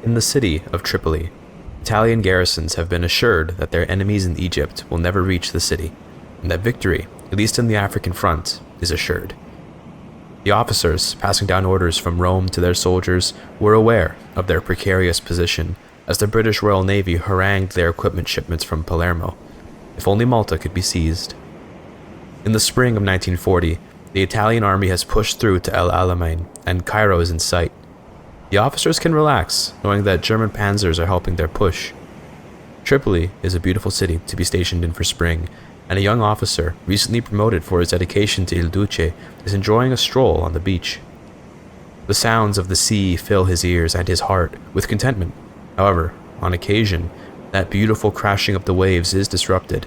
In the city of Tripoli, Italian garrisons have been assured that their enemies in Egypt will never reach the city, and that victory, at least in the African front, is assured. The officers, passing down orders from Rome to their soldiers, were aware of their precarious position as the British Royal Navy harangued their equipment shipments from Palermo. If only Malta could be seized. In the spring of 1940, the Italian army has pushed through to El Alamein, and Cairo is in sight. The officers can relax, knowing that German panzers are helping their push. Tripoli is a beautiful city to be stationed in for spring, and a young officer, recently promoted for his dedication to Il Duce, is enjoying a stroll on the beach. The sounds of the sea fill his ears and his heart with contentment. However, on occasion, that beautiful crashing of the waves is disrupted.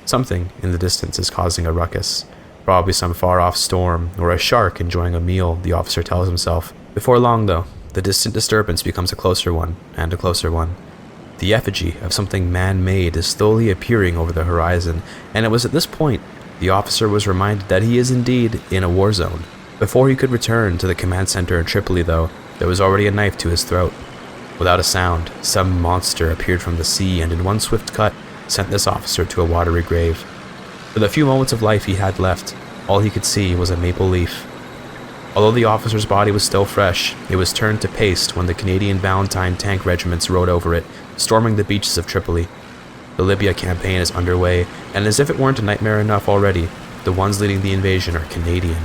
Something in the distance is causing a ruckus. Probably some far-off storm, or a shark enjoying a meal, the officer tells himself. Before long, though, the distant disturbance becomes a closer one, and a closer one. The effigy of something man-made is slowly appearing over the horizon, and it was at this point the officer was reminded that he is indeed in a war zone. Before he could return to the command center in Tripoli, though, there was already a knife to his throat. Without a sound, some monster appeared from the sea and in one swift cut sent this officer to a watery grave. For the few moments of life he had left, all he could see was a maple leaf. Although the officer's body was still fresh, it was turned to paste when the Canadian Valentine tank regiments rode over it, storming the beaches of Tripoli. The Libya campaign is underway, and as if it weren't a nightmare enough already, the ones leading the invasion are Canadian.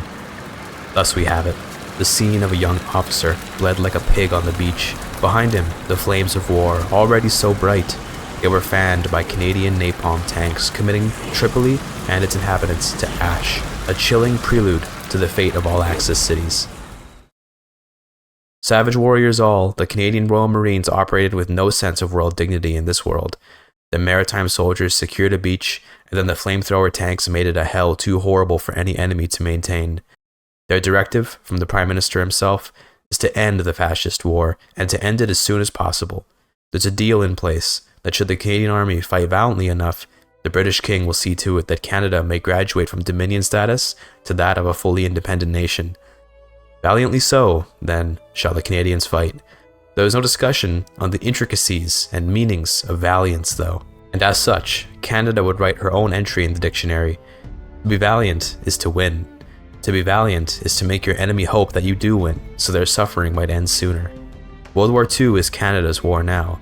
Thus we have it, the scene of a young officer bled like a pig on the beach. Behind him, the flames of war, already so bright, they were fanned by Canadian napalm tanks, committing Tripoli and its inhabitants to ash, a chilling prelude to the fate of all Axis cities. Savage warriors all, the Canadian Royal Marines operated with no sense of world dignity in this world. The maritime soldiers secured a beach, and then the flamethrower tanks made it a hell too horrible for any enemy to maintain. Their directive, from the Prime Minister himself, is to end the fascist war, and to end it as soon as possible. There's a deal in place that should the Canadian Army fight valiantly enough, the British King will see to it that Canada may graduate from Dominion status to that of a fully independent nation. Valiantly so, then, shall the Canadians fight. There is no discussion on the intricacies and meanings of valiance, though, and as such, Canada would write her own entry in the dictionary. To be valiant is to win. To be valiant is to make your enemy hope that you do win, so their suffering might end sooner. World War II is Canada's war now,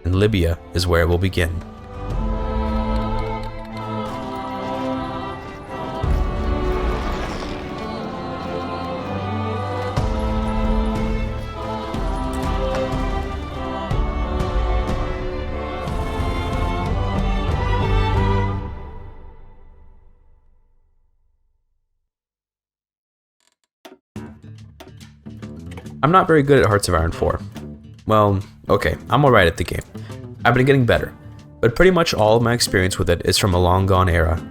and Libya is where it will begin. I'm not very good at Hearts of Iron 4. Well, okay, I'm alright at the game. I've been getting better, but pretty much all of my experience with it is from a long gone era.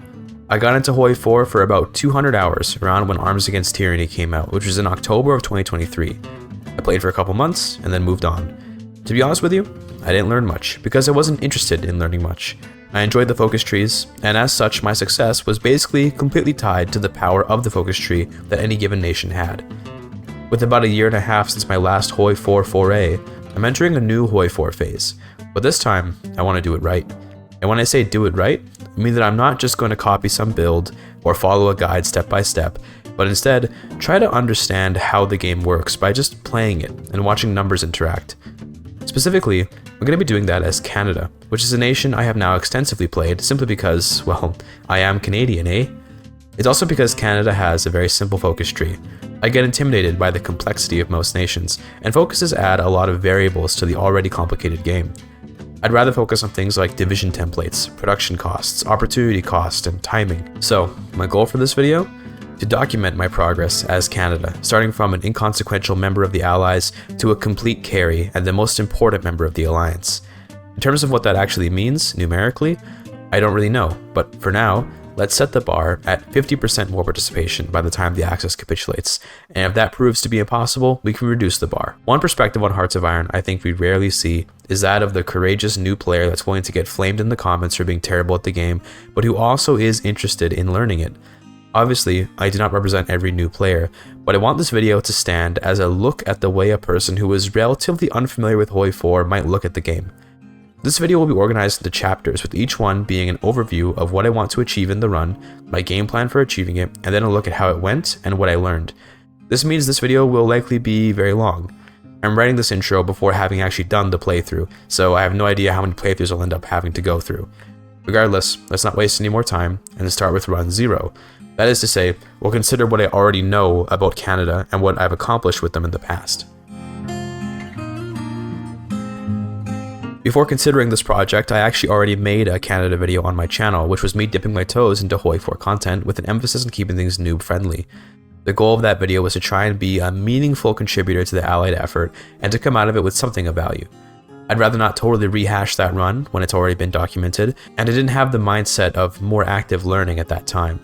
I got into HOI4 for about 200 hours around when Arms Against Tyranny came out, which was in October of 2023. I played for a couple months and then moved on. To be honest with you, I didn't learn much because I wasn't interested in learning much. I enjoyed the focus trees, and as such my success was basically completely tied to the power of the focus tree that any given nation had. With about a year and a half since my last HOI4 foray, I'm entering a new HOI4 phase, but this time, I want to do it right. And when I say do it right, I mean that I'm not just going to copy some build or follow a guide step by step, but instead, try to understand how the game works by just playing it and watching numbers interact. Specifically, I'm going to be doing that as Canada, which is a nation I have now extensively played simply because, well, I am Canadian, eh? It's also because Canada has a very simple focus tree. I get intimidated by the complexity of most nations, and focuses add a lot of variables to the already complicated game. I'd rather focus on things like division templates, production costs, opportunity cost, and timing. So, my goal for this video? To document my progress as Canada, starting from an inconsequential member of the Allies to a complete carry and the most important member of the Alliance. In terms of what that actually means, numerically, I don't really know, but for now, let's set the bar at 50% more participation by the time the Axis capitulates, and if that proves to be impossible, we can reduce the bar. One perspective on Hearts of Iron I think we rarely see is that of the courageous new player that's willing to get flamed in the comments for being terrible at the game, but who also is interested in learning it. Obviously, I do not represent every new player, but I want this video to stand as a look at the way a person who is relatively unfamiliar with HOI4 might look at the game. This video will be organized into chapters, with each one being an overview of what I want to achieve in the run, my game plan for achieving it, and then a look at how it went and what I learned. This means this video will likely be very long. I'm writing this intro before having actually done the playthrough, so I have no idea how many playthroughs I'll end up having to go through. Regardless, let's not waste any more time and start with run 0. That is to say, we'll consider what I already know about Canada and what I've accomplished with them in the past. Before considering this project, I actually already made a Canada video on my channel, which was me dipping my toes into HOI4 content with an emphasis on keeping things noob friendly. The goal of that video was to try and be a meaningful contributor to the Allied effort and to come out of it with something of value. I'd rather not totally rehash that run when it's already been documented, and I didn't have the mindset of more active learning at that time.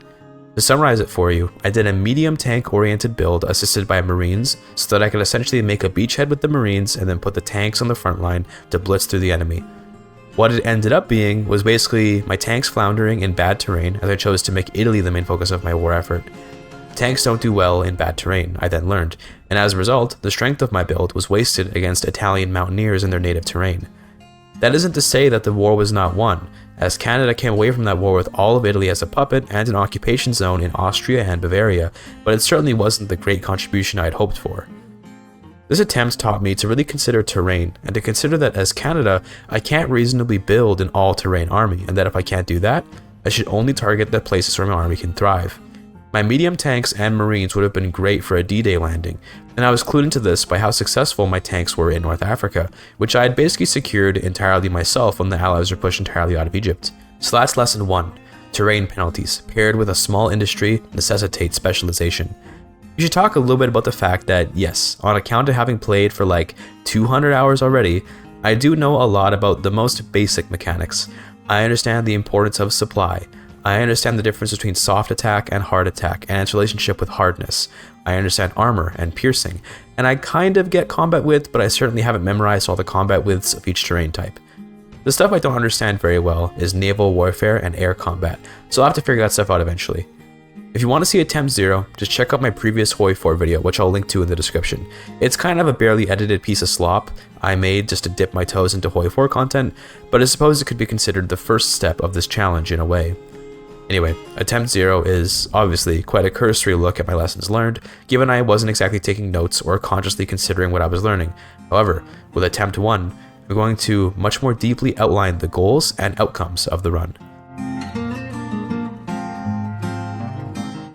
To summarize it for you, I did a medium tank oriented build assisted by Marines so that I could essentially make a beachhead with the Marines and then put the tanks on the front line to blitz through the enemy. What it ended up being was basically my tanks floundering in bad terrain, as I chose to make Italy the main focus of my war effort. Tanks don't do well in bad terrain, I then learned, and as a result, the strength of my build was wasted against Italian mountaineers in their native terrain. That isn't to say that the war was not won, as Canada came away from that war with all of Italy as a puppet and an occupation zone in Austria and Bavaria, but it certainly wasn't the great contribution I had hoped for. This attempt taught me to really consider terrain, and to consider that as Canada, I can't reasonably build an all-terrain army, and that if I can't do that, I should only target the places where my army can thrive. My medium tanks and Marines would have been great for a D-Day landing, and I was clued into this by how successful my tanks were in North Africa, which I had basically secured entirely myself when the Allies were pushed entirely out of Egypt. So that's lesson 1. Terrain penalties, paired with a small industry, necessitate specialization. You should talk a little bit about the fact that, yes, on account of having played for like 200 hours already, I do know a lot about the most basic mechanics. I understand the importance of supply. I understand the difference between soft attack and hard attack and its relationship with hardness. I understand armor and piercing, and I kind of get combat width, but I certainly haven't memorized all the combat widths of each terrain type. The stuff I don't understand very well is naval warfare and air combat, so I'll have to figure that stuff out eventually. If you want to see Attempt 0, just check out my previous HOI4 video, which I'll link to in the description. It's kind of a barely edited piece of slop I made just to dip my toes into HOI4 content, but I suppose it could be considered the first step of this challenge in a way. Anyway, Attempt 0 is obviously quite a cursory look at my lessons learned, given I wasn't exactly taking notes or consciously considering what I was learning. However, with Attempt 1, I'm going to much more deeply outline the goals and outcomes of the run.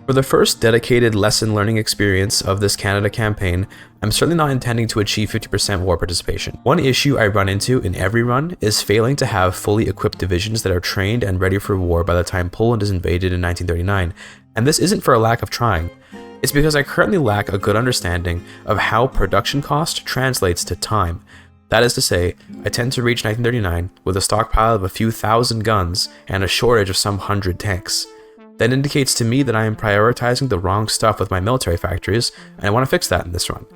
For the first dedicated lesson learning experience of this Canada campaign, I'm certainly not intending to achieve 50% war participation. One issue I run into in every run is failing to have fully equipped divisions that are trained and ready for war by the time Poland is invaded in 1939, and this isn't for a lack of trying. It's because I currently lack a good understanding of how production cost translates to time. That is to say, I tend to reach 1939 with a stockpile of a few thousand guns and a shortage of some 100 tanks. That indicates to me that I am prioritizing the wrong stuff with my military factories, and I want to fix that in this run.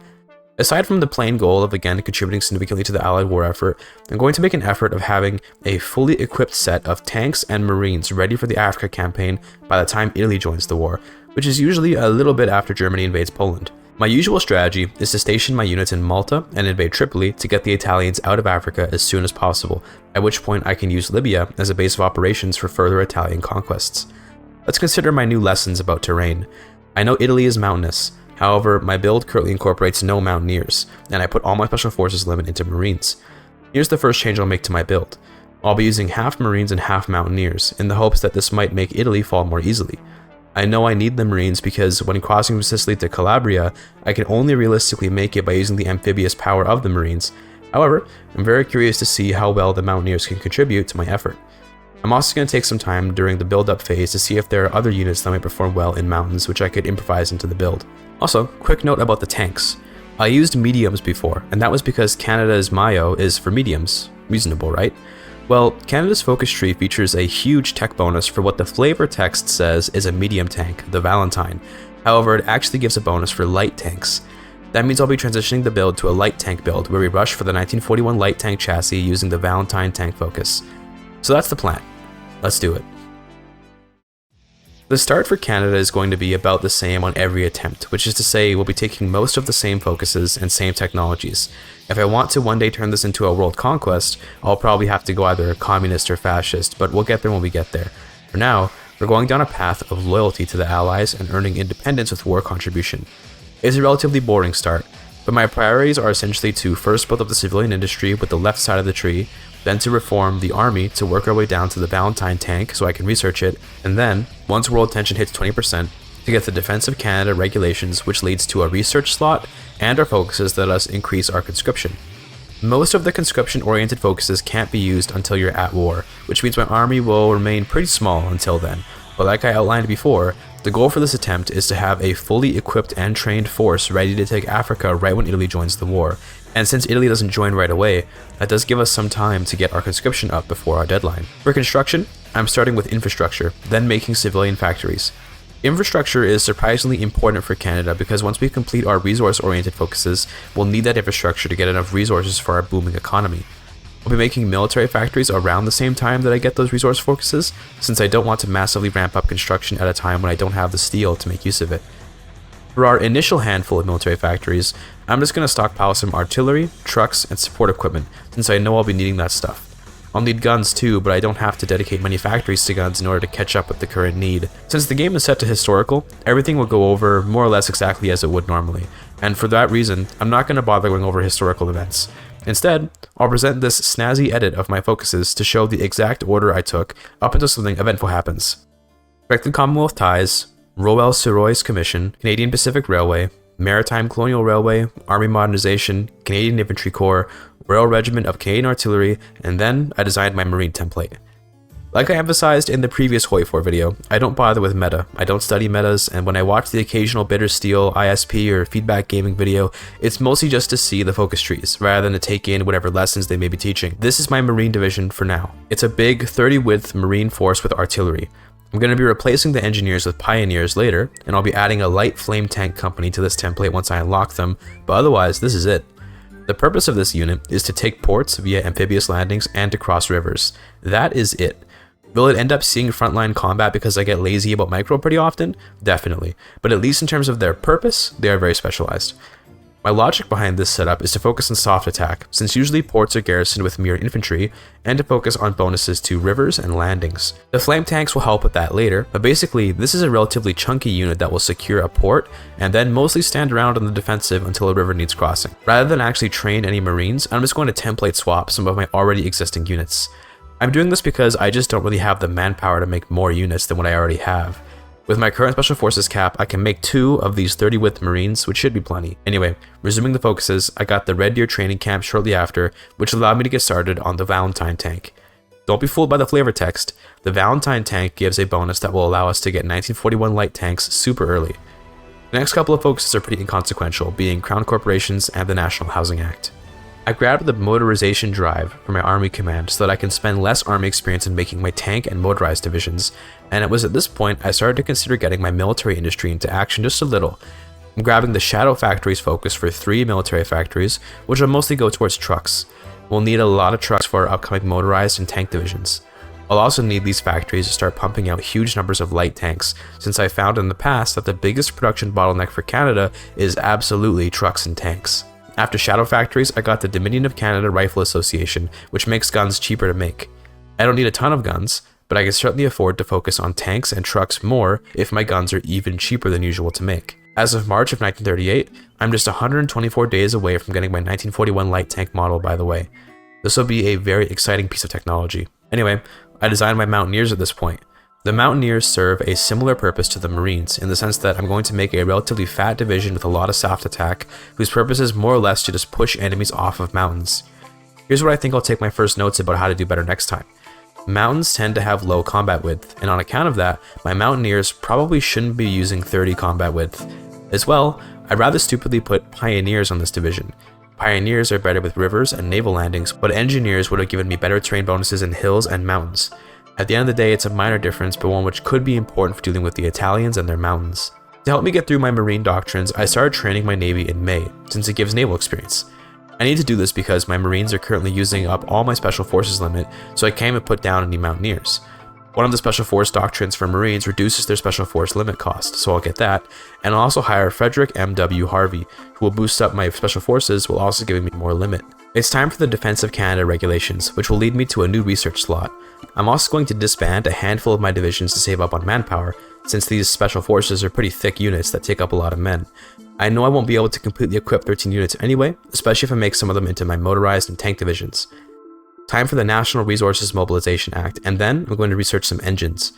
Aside from the plain goal of again contributing significantly to the Allied war effort, I'm going to make an effort of having a fully equipped set of tanks and Marines ready for the Africa campaign by the time Italy joins the war, which is usually a little bit after Germany invades Poland. My usual strategy is to station my units in Malta and invade Tripoli to get the Italians out of Africa as soon as possible, at which point I can use Libya as a base of operations for further Italian conquests. Let's consider my new lessons about terrain. I know Italy is mountainous, however, my build currently incorporates no mountaineers, and I put all my special forces limit into Marines. Here's the first change I'll make to my build. I'll be using half Marines and half mountaineers, in the hopes that this might make Italy fall more easily. I know I need the Marines because when crossing from Sicily to Calabria, I can only realistically make it by using the amphibious power of the Marines. However, I'm very curious to see how well the mountaineers can contribute to my effort. I'm also going to take some time during the build-up phase to see if there are other units that might perform well in mountains which I could improvise into the build. Also, quick note about the tanks. I used mediums before, and that was because Canada's Mayo is for mediums. Reasonable, right? Well, Canada's focus tree features a huge tech bonus for what the flavor text says is a medium tank, the Valentine. However, it actually gives a bonus for light tanks. That means I'll be transitioning the build to a light tank build where we rush for the 1941 light tank chassis using the Valentine tank focus. So that's the plan. Let's do it. The start for Canada is going to be about the same on every attempt, which is to say we'll be taking most of the same focuses and same technologies. If I want to one day turn this into a world conquest, I'll probably have to go either communist or fascist, but we'll get there when we get there. For now, we're going down a path of loyalty to the Allies and earning independence with war contribution. It's a relatively boring start, but my priorities are essentially to first build up the civilian industry with the left side of the tree, then to reform the army to work our way down to the Valentine tank so I can research it, and then, once world tension hits 20%, to get the Defense of Canada regulations, which leads to a research slot and our focuses let us increase our conscription. Most of the conscription-oriented focuses can't be used until you're at war, which means my army will remain pretty small until then, but like I outlined before, the goal for this attempt is to have a fully equipped and trained force ready to take Africa right when Italy joins the war, and since Italy doesn't join right away, that does give us some time to get our conscription up before our deadline. For construction, I'm starting with infrastructure, then making civilian factories. Infrastructure is surprisingly important for Canada because once we complete our resource-oriented focuses, we'll need that infrastructure to get enough resources for our booming economy. I'll be making military factories around the same time that I get those resource focuses, since I don't want to massively ramp up construction at a time when I don't have the steel to make use of it. For our initial handful of military factories, I'm just going to stockpile some artillery, trucks, and support equipment, since I know I'll be needing that stuff. I'll need guns too, but I don't have to dedicate many factories to guns in order to catch up with the current need. Since the game is set to historical, everything will go over more or less exactly as it would normally, and for that reason, I'm not going to bother going over historical events. Instead, I'll present this snazzy edit of my focuses to show the exact order I took up until something eventful happens. Strengthen Commonwealth Ties, Royal-sur-Oise Commission, Canadian Pacific Railway, Maritime Colonial Railway, Army Modernization, Canadian Infantry Corps, Royal Regiment of Canadian Artillery, and then I designed my Marine template. Like I emphasized in the previous HOI4 video, I don't bother with meta, I don't study metas, and when I watch the occasional Bitter Steel, ISP, or feedback gaming video, it's mostly just to see the focus trees, rather than to take in whatever lessons they may be teaching. This is my Marine division for now. It's a big 30 width Marine force with artillery. I'm going to be replacing the engineers with pioneers later, and I'll be adding a light flame tank company to this template once I unlock them, but otherwise this is it. The purpose of this unit is to take ports via amphibious landings and to cross rivers. That is it. Will it end up seeing frontline combat because I get lazy about micro pretty often? Definitely, but at least in terms of their purpose, they are very specialized. My logic behind this setup is to focus on soft attack, since usually ports are garrisoned with mere infantry, and to focus on bonuses to rivers and landings. The flame tanks will help with that later, but basically this is a relatively chunky unit that will secure a port, and then mostly stand around on the defensive until a river needs crossing. Rather than actually train any Marines, I'm just going to template swap some of my already existing units. I'm doing this because I just don't really have the manpower to make more units than what I already have. With my current Special Forces cap, I can make 2 of these 30 width Marines, which should be plenty. Anyway, resuming the focuses, I got the Red Deer training camp shortly after, which allowed me to get started on the Valentine tank. Don't be fooled by the flavor text. The Valentine tank gives a bonus that will allow us to get 1941 light tanks super early. The next couple of focuses are pretty inconsequential, being Crown Corporations and the National Housing Act. I grabbed the motorization drive for my army command so that I can spend less army experience in making my tank and motorized divisions, and it was at this point I started to consider getting my military industry into action just a little. I'm grabbing the Shadow Factories focus for 3 military factories, which will mostly go towards trucks. We'll need a lot of trucks for our upcoming motorized and tank divisions. I'll also need these factories to start pumping out huge numbers of light tanks, since I found in the past that the biggest production bottleneck for Canada is absolutely trucks and tanks. After Shadow Factories, I got the Dominion of Canada Rifle Association, which makes guns cheaper to make. I don't need a ton of guns, but I can certainly afford to focus on tanks and trucks more if my guns are even cheaper than usual to make. As of March of 1938, I'm just 124 days away from getting my 1941 light tank model, by the way. This will be a very exciting piece of technology. Anyway, I designed my Mountaineers at this point. The Mountaineers serve a similar purpose to the Marines in the sense that I'm going to make a relatively fat division with a lot of soft attack, whose purpose is more or less to just push enemies off of mountains. Here's where I think I'll take my first notes about how to do better next time. Mountains tend to have low combat width, and on account of that, my Mountaineers probably shouldn't be using 30 combat width. As well, I'd rather stupidly put Pioneers on this division. Pioneers are better with rivers and naval landings, but Engineers would have given me better terrain bonuses in hills and mountains. At the end of the day, it's a minor difference, but one which could be important for dealing with the Italians and their mountains. To help me get through my Marine doctrines, I started training my Navy in May, since it gives naval experience. I need to do this because my Marines are currently using up all my Special Forces limit, so I can't even put down any Mountaineers. One of the Special Force doctrines for Marines reduces their Special Force limit cost, so I'll get that, and I'll also hire Frederick M.W. Harvey, who will boost up my Special Forces while also giving me more limit. It's time for the Defense of Canada regulations, which will lead me to a new research slot. I'm also going to disband a handful of my divisions to save up on manpower, since these Special Forces are pretty thick units that take up a lot of men. I know I won't be able to completely equip 13 units anyway, especially if I make some of them into my motorized and tank divisions. Time for the National Resources Mobilization Act, and then I'm going to research some engines.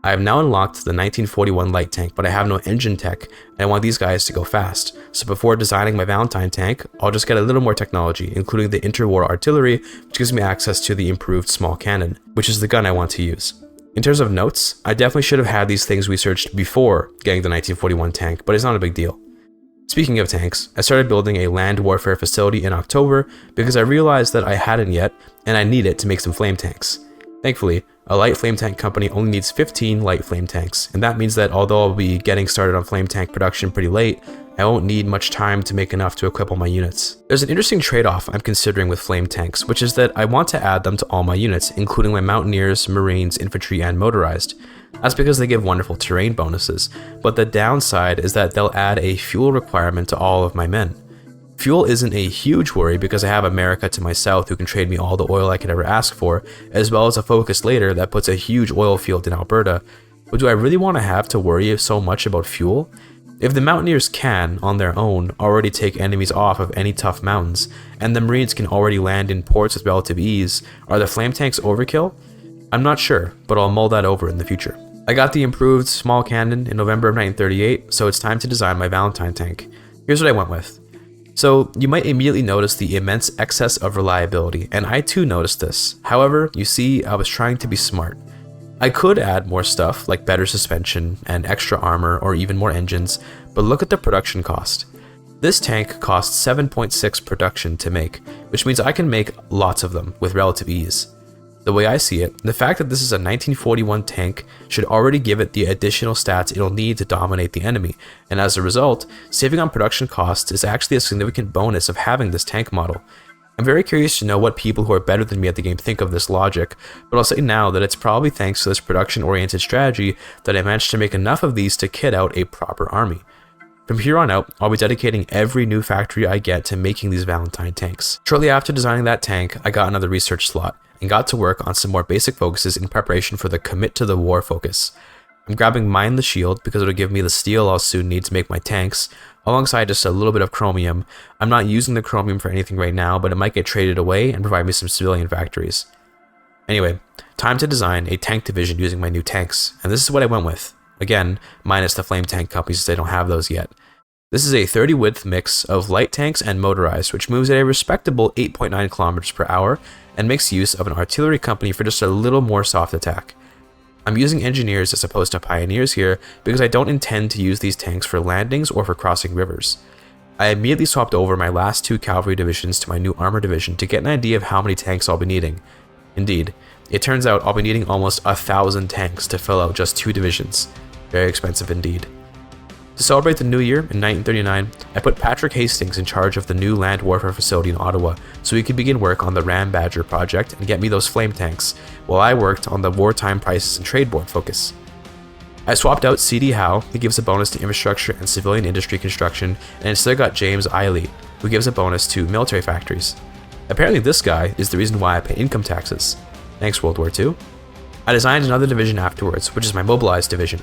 I have now unlocked the 1941 light tank, but I have no engine tech, and I want these guys to go fast. So before designing my Valentine tank, I'll just get a little more technology, including the interwar artillery, which gives me access to the improved small cannon, which is the gun I want to use. In terms of notes, I definitely should have had these things researched before getting the 1941 tank, but it's not a big deal. Speaking of tanks, I started building a land warfare facility in October because I realized that I hadn't yet, and I need it to make some flame tanks. Thankfully, a light flame tank company only needs 15 light flame tanks, and that means that although I'll be getting started on flame tank production pretty late, I won't need much time to make enough to equip all my units. There's an interesting trade-off I'm considering with flame tanks, which is that I want to add them to all my units, including my Mountaineers, Marines, Infantry, and Motorized. That's because they give wonderful terrain bonuses, but the downside is that they'll add a fuel requirement to all of my men. Fuel isn't a huge worry because I have America to my south who can trade me all the oil I could ever ask for, as well as a focus later that puts a huge oil field in Alberta. But do I really want to have to worry so much about fuel? If the Mountaineers can, on their own, already take enemies off of any tough mountains, and the Marines can already land in ports with relative ease, are the flame tanks overkill? I'm not sure, but I'll mull that over in the future. I got the improved small cannon in November of 1938, so it's time to design my Valentine tank. Here's what I went with. So, you might immediately notice the immense excess of reliability, and I too noticed this. However, you see, I was trying to be smart. I could add more stuff, like better suspension and extra armor or even more engines, but look at the production cost. This tank costs 7.6 production to make, which means I can make lots of them with relative ease. The way I see it, the fact that this is a 1941 tank should already give it the additional stats it'll need to dominate the enemy, and as a result, saving on production costs is actually a significant bonus of having this tank model. I'm very curious to know what people who are better than me at the game think of this logic, but I'll say now that it's probably thanks to this production-oriented strategy that I managed to make enough of these to kit out a proper army. From here on out, I'll be dedicating every new factory I get to making these Valentine tanks. Shortly after designing that tank, I got another research slot, and got to work on some more basic focuses in preparation for the Commit to the War focus. I'm grabbing Mine the Shield because it'll give me the steel I'll soon need to make my tanks, alongside just a little bit of chromium. I'm not using the chromium for anything right now, but it might get traded away and provide me some civilian factories. Anyway, time to design a tank division using my new tanks, and this is what I went with. Again, minus the flame tank companies since I don't have those yet. This is a 30 width mix of light tanks and motorized, which moves at a respectable 8.9 kilometers per hour and makes use of an artillery company for just a little more soft attack. I'm using engineers as opposed to pioneers here because I don't intend to use these tanks for landings or for crossing rivers. I immediately swapped over my last two cavalry divisions to my new armor division to get an idea of how many tanks I'll be needing. Indeed, it turns out I'll be needing almost 1,000 tanks to fill out just two divisions. Very expensive indeed. To celebrate the new year in 1939, I put Patrick Hastings in charge of the new land warfare facility in Ottawa so he could begin work on the Ram Badger project and get me those flame tanks, while I worked on the wartime prices and trade board focus. I swapped out C.D. Howe, who gives a bonus to infrastructure and civilian industry construction, and instead got James Eiley, who gives a bonus to military factories. Apparently this guy is the reason why I pay income taxes. Thanks, World War II. I designed another division afterwards, which is my mobilized division.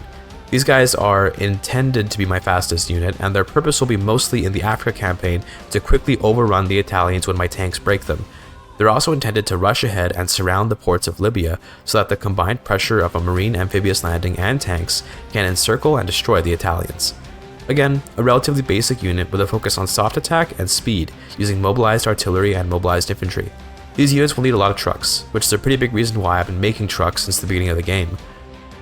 These guys are intended to be my fastest unit, and their purpose will be mostly in the Africa campaign to quickly overrun the Italians when my tanks break them. They're also intended to rush ahead and surround the ports of Libya so that the combined pressure of a marine amphibious landing and tanks can encircle and destroy the Italians. Again, a relatively basic unit with a focus on soft attack and speed, using mobilized artillery and mobilized infantry. These units will need a lot of trucks, which is a pretty big reason why I've been making trucks since the beginning of the game.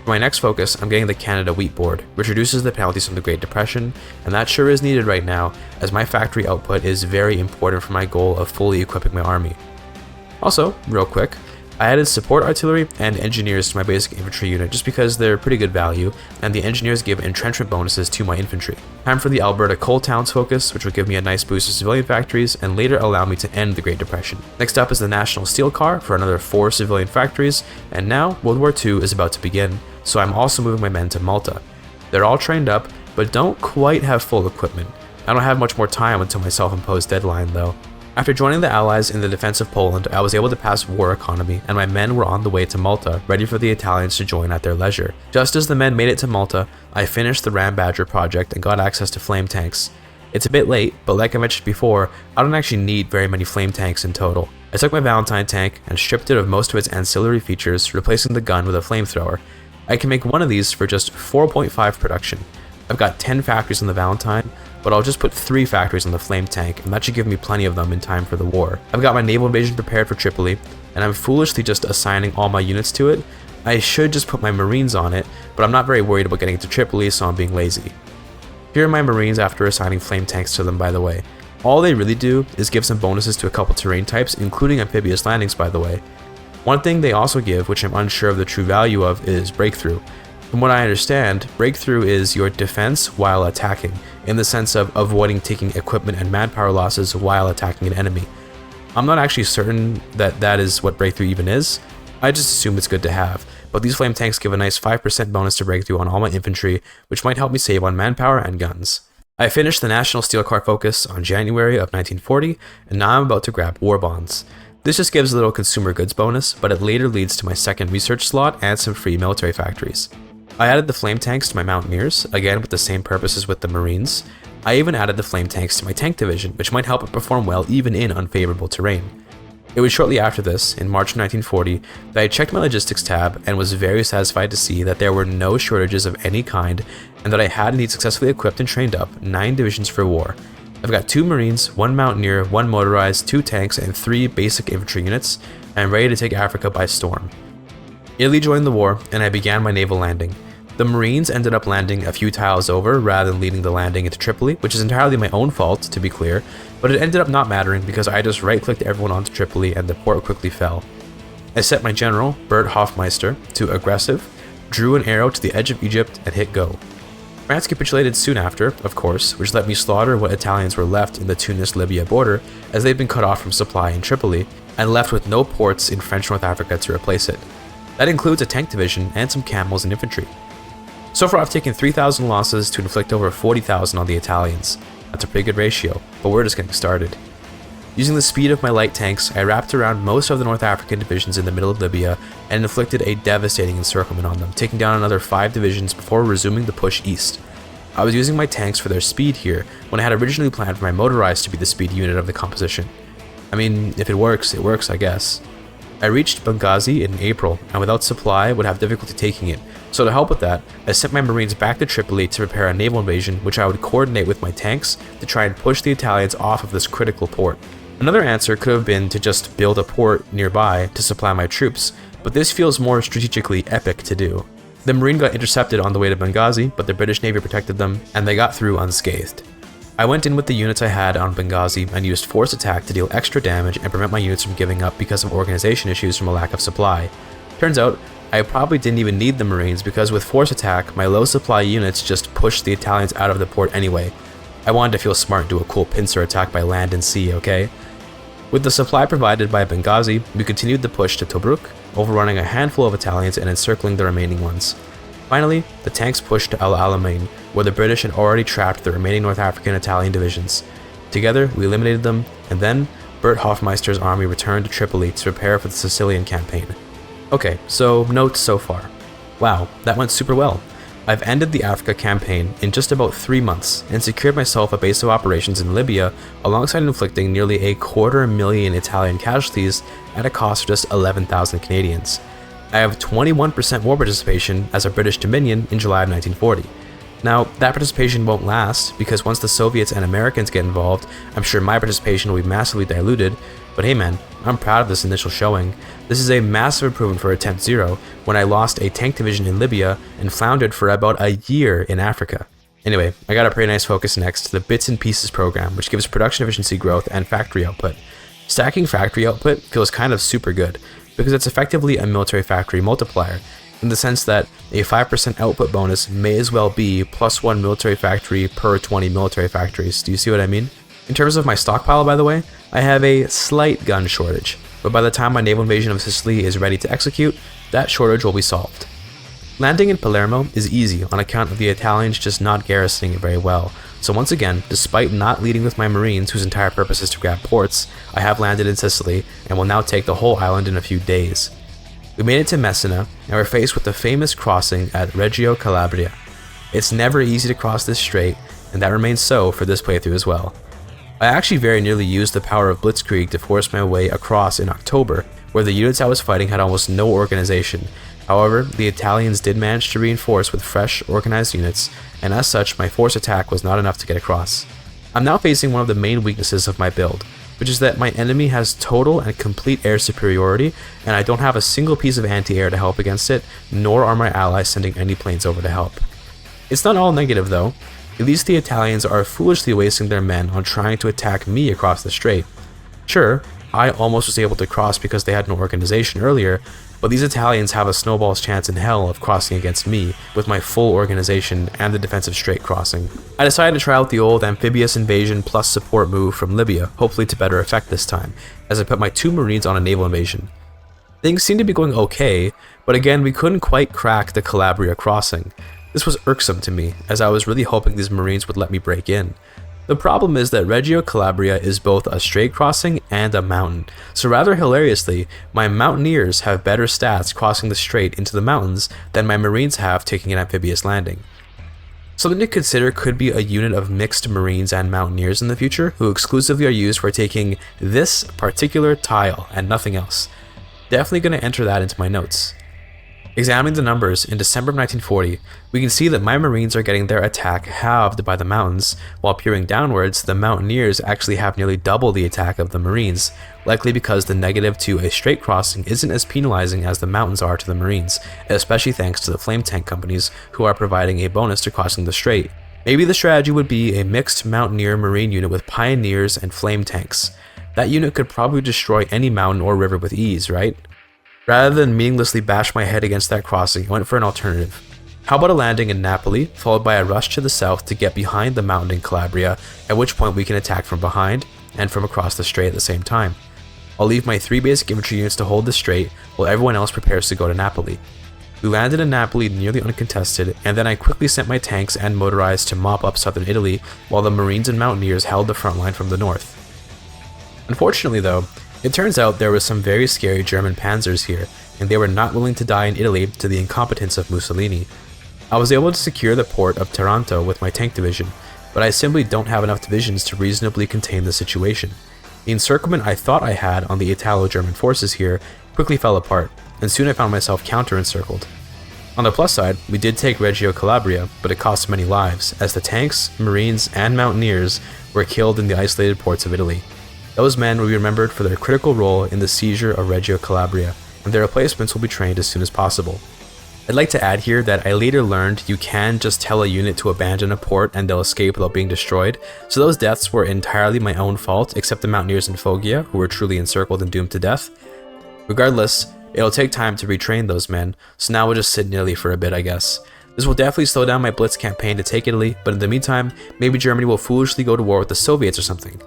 For my next focus, I'm getting the Canada Wheat Board, which reduces the penalties from the Great Depression, and that sure is needed right now, as my factory output is very important for my goal of fully equipping my army. Also, real quick, I added support artillery and engineers to my basic infantry unit just because they're pretty good value, and the engineers give entrenchment bonuses to my infantry. Time for the Alberta coal towns focus, which will give me a nice boost of civilian factories and later allow me to end the Great Depression. Next up is the National Steel Car for another 4 civilian factories, and now World War II is about to begin, so I'm also moving my men to Malta. They're all trained up, but don't quite have full equipment. I don't have much more time until my self-imposed deadline though. After joining the Allies in the defense of Poland, I was able to pass war economy, and my men were on the way to Malta, ready for the Italians to join at their leisure. Just as the men made it to Malta, I finished the Ram Badger project and got access to flame tanks. It's a bit late, but like I mentioned before, I don't actually need very many flame tanks in total. I took my Valentine tank and stripped it of most of its ancillary features, replacing the gun with a flamethrower. I can make one of these for just 4.5 production. I've got 10 factories on the Valentine, but I'll just put 3 factories on the flame tank, and that should give me plenty of them in time for the war. I've got my naval invasion prepared for Tripoli, and I'm foolishly just assigning all my units to it. I should just put my Marines on it, but I'm not very worried about getting to Tripoli, so I'm being lazy. Here are my Marines after assigning flame tanks to them, by the way. All they really do is give some bonuses to a couple terrain types, including amphibious landings, by the way. One thing they also give, which I'm unsure of the true value of, is breakthrough. From what I understand, breakthrough is your defense while attacking, in the sense of avoiding taking equipment and manpower losses while attacking an enemy. I'm not actually certain that that is what breakthrough even is. I just assume it's good to have, but these flame tanks give a nice 5% bonus to breakthrough on all my infantry, which might help me save on manpower and guns. I finished the National Steel Car focus on January of 1940, and now I'm about to grab war bonds. This just gives a little consumer goods bonus, but it later leads to my second research slot and some free military factories. I added the flame tanks to my Mountaineers, again with the same purpose as with the Marines. I even added the flame tanks to my tank division, which might help it perform well even in unfavorable terrain. It was shortly after this, in March 1940, that I checked my logistics tab and was very satisfied to see that there were no shortages of any kind, and that I had indeed successfully equipped and trained up 9 divisions for war. I've got 2 Marines, 1 Mountaineer, 1 motorized, 2 tanks, and 3 basic infantry units, and I'm ready to take Africa by storm. Italy joined the war, and I began my naval landing. The Marines ended up landing a few tiles over rather than leading the landing into Tripoli, which is entirely my own fault, to be clear, but it ended up not mattering because I just right-clicked everyone onto Tripoli and the port quickly fell. I set my general, Bert Hofmeister, to aggressive, drew an arrow to the edge of Egypt, and hit go. France capitulated soon after, of course, which let me slaughter what Italians were left in the Tunis-Libya border, as they'd been cut off from supply in Tripoli, and left with no ports in French North Africa to replace it. That includes a tank division and some camels and infantry. So far I've taken 3,000 losses to inflict over 40,000 on the Italians. That's a pretty good ratio, but we're just getting started. Using the speed of my light tanks, I wrapped around most of the North African divisions in the middle of Libya and inflicted a devastating encirclement on them, taking down another 5 divisions before resuming the push east. I was using my tanks for their speed here, when I had originally planned for my motorized to be the speed unit of the composition. I mean, if it works, I guess. I reached Benghazi in April, and without supply would have difficulty taking it, so to help with that, I sent my Marines back to Tripoli to prepare a naval invasion which I would coordinate with my tanks to try and push the Italians off of this critical port. Another answer could have been to just build a port nearby to supply my troops, but this feels more strategically epic to do. The Marine got intercepted on the way to Benghazi, but the British Navy protected them, and they got through unscathed. I went in with the units I had on Benghazi and used force attack to deal extra damage and prevent my units from giving up because of organization issues from a lack of supply. Turns out, I probably didn't even need the Marines because with force attack, my low supply units just pushed the Italians out of the port anyway. I wanted to feel smart and do a cool pincer attack by land and sea, okay? With the supply provided by Benghazi, we continued the push to Tobruk, overrunning a handful of Italians and encircling the remaining ones. Finally, the tanks pushed to El Alamein, where the British had already trapped the remaining North African Italian divisions. Together, we eliminated them, and then Bert Hofmeister's army returned to Tripoli to prepare for the Sicilian campaign. Okay, so notes so far. Wow, that went super well. I've ended the Africa campaign in just about 3 months and secured myself a base of operations in Libya alongside inflicting nearly 250,000 Italian casualties at a cost of just 11,000 Canadians. I have 21% war participation as a British Dominion in July of 1940. Now, that participation won't last because once the Soviets and Americans get involved, I'm sure my participation will be massively diluted, but hey man, I'm proud of this initial showing. This is a massive improvement for Attempt 0 when I lost a tank division in Libya and floundered for about a year in Africa. Anyway, I got a pretty nice focus next, the Bits and Pieces program, which gives production efficiency growth and factory output. Stacking factory output feels kind of super good. because it's effectively a military factory multiplier, in the sense that a 5% output bonus may as well be +1 military factory per 20 military factories. Do you see what I mean? In terms of my stockpile, by the way, I have a slight gun shortage, but by the time my naval invasion of Sicily is ready to execute, that shortage will be solved. Landing in Palermo is easy on account of the Italians just not garrisoning it very well, so once again, despite not leading with my Marines whose entire purpose is to grab ports, I have landed in Sicily and will now take the whole island in a few days. We made it to Messina, and we're faced with the famous crossing at Reggio Calabria. It's never easy to cross this strait, and that remains so for this playthrough as well. I actually very nearly used the power of Blitzkrieg to force my way across in October, where the units I was fighting had almost no organization. However, the Italians did manage to reinforce with fresh, organized units, and as such, my force attack was not enough to get across. I'm now facing one of the main weaknesses of my build, which is that my enemy has total and complete air superiority, and I don't have a single piece of anti-air to help against it, nor are my allies sending any planes over to help. It's not all negative though. At least the Italians are foolishly wasting their men on trying to attack me across the strait. Sure, I almost was able to cross because they had no organization earlier, but these Italians have a snowball's chance in hell of crossing against me with my full organization and the defensive strait crossing. I decided to try out the old amphibious invasion plus support move from Libya, hopefully to better effect this time, as I put my 2 Marines on a naval invasion. Things seemed to be going okay, but again we couldn't quite crack the Calabria crossing. This was irksome to me, as I was really hoping these Marines would let me break in. The problem is that Reggio Calabria is both a strait crossing and a mountain, so rather hilariously, my mountaineers have better stats crossing the strait into the mountains than my Marines have taking an amphibious landing. Something to consider could be a unit of mixed Marines and mountaineers in the future who exclusively are used for taking this particular tile and nothing else. Definitely going to enter that into my notes. Examining the numbers in December of 1940, we can see that my Marines are getting their attack halved by the mountains, while peering downwards, the Mountaineers actually have nearly double the attack of the Marines, likely because the negative to a strait crossing isn't as penalizing as the mountains are to the Marines, especially thanks to the flame tank companies who are providing a bonus to crossing the strait. Maybe the strategy would be a mixed Mountaineer Marine unit with Pioneers and flame tanks. That unit could probably destroy any mountain or river with ease, right? Rather than meaninglessly bash my head against that crossing, I went for an alternative. How about a landing in Napoli, followed by a rush to the south to get behind the mountain in Calabria, at which point we can attack from behind and from across the strait at the same time. I'll leave my 3 basic infantry units to hold the strait, while everyone else prepares to go to Napoli. We landed in Napoli nearly uncontested, and then I quickly sent my tanks and motorized to mop up southern Italy, while the Marines and Mountaineers held the front line from the north. Unfortunately though, it turns out there were some very scary German panzers here, and they were not willing to die in Italy to the incompetence of Mussolini. I was able to secure the port of Taranto with my tank division, but I simply don't have enough divisions to reasonably contain the situation. The encirclement I thought I had on the Italo-German forces here quickly fell apart, and soon I found myself counter-encircled. On the plus side, we did take Reggio Calabria, but it cost many lives, as the tanks, Marines, and Mountaineers were killed in the isolated ports of Italy. Those men will be remembered for their critical role in the seizure of Reggio Calabria, and their replacements will be trained as soon as possible. I'd like to add here that I later learned you can just tell a unit to abandon a port and they'll escape without being destroyed, so those deaths were entirely my own fault, except the Mountaineers in Foggia, who were truly encircled and doomed to death. Regardless, it'll take time to retrain those men, so now we'll just sit in Italy for a bit, I guess. This will definitely slow down my Blitz campaign to take Italy, but in the meantime, maybe Germany will foolishly go to war with the Soviets or something.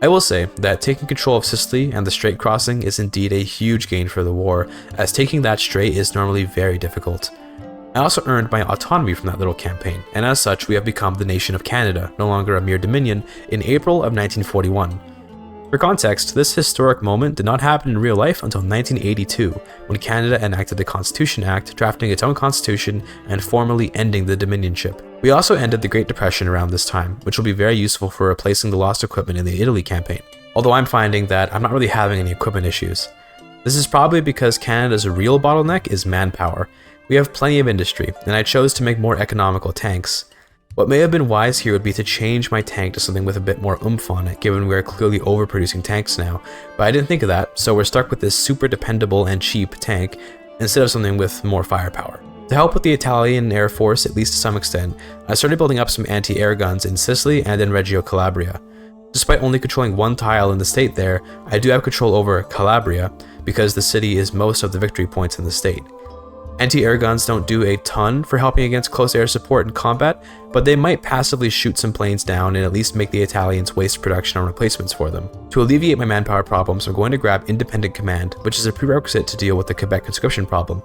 I will say that taking control of Sicily and the strait crossing is indeed a huge gain for the war, as taking that strait is normally very difficult. I also earned my autonomy from that little campaign, and as such we have become the nation of Canada, no longer a mere dominion, in April of 1941. For context, this historic moment did not happen in real life until 1982, when Canada enacted the Constitution Act, drafting its own constitution and formally ending the dominionship. We also ended the Great Depression around this time, which will be very useful for replacing the lost equipment in the Italy campaign, although I'm finding that I'm not really having any equipment issues. This is probably because Canada's real bottleneck is manpower. We have plenty of industry, and I chose to make more economical tanks. What may have been wise here would be to change my tank to something with a bit more oomph on it, given we are clearly overproducing tanks now, but I didn't think of that, so we're stuck with this super dependable and cheap tank instead of something with more firepower. To help with the Italian Air Force, at least to some extent, I started building up some anti-air guns in Sicily and in Reggio Calabria. Despite only controlling one tile in the state there, I do have control over Calabria, because the city is most of the victory points in the state. Anti-air guns don't do a ton for helping against close air support in combat, but they might passively shoot some planes down and at least make the Italians waste production on replacements for them. To alleviate my manpower problems, I'm going to grab Independent Command, which is a prerequisite to deal with the Quebec conscription problem.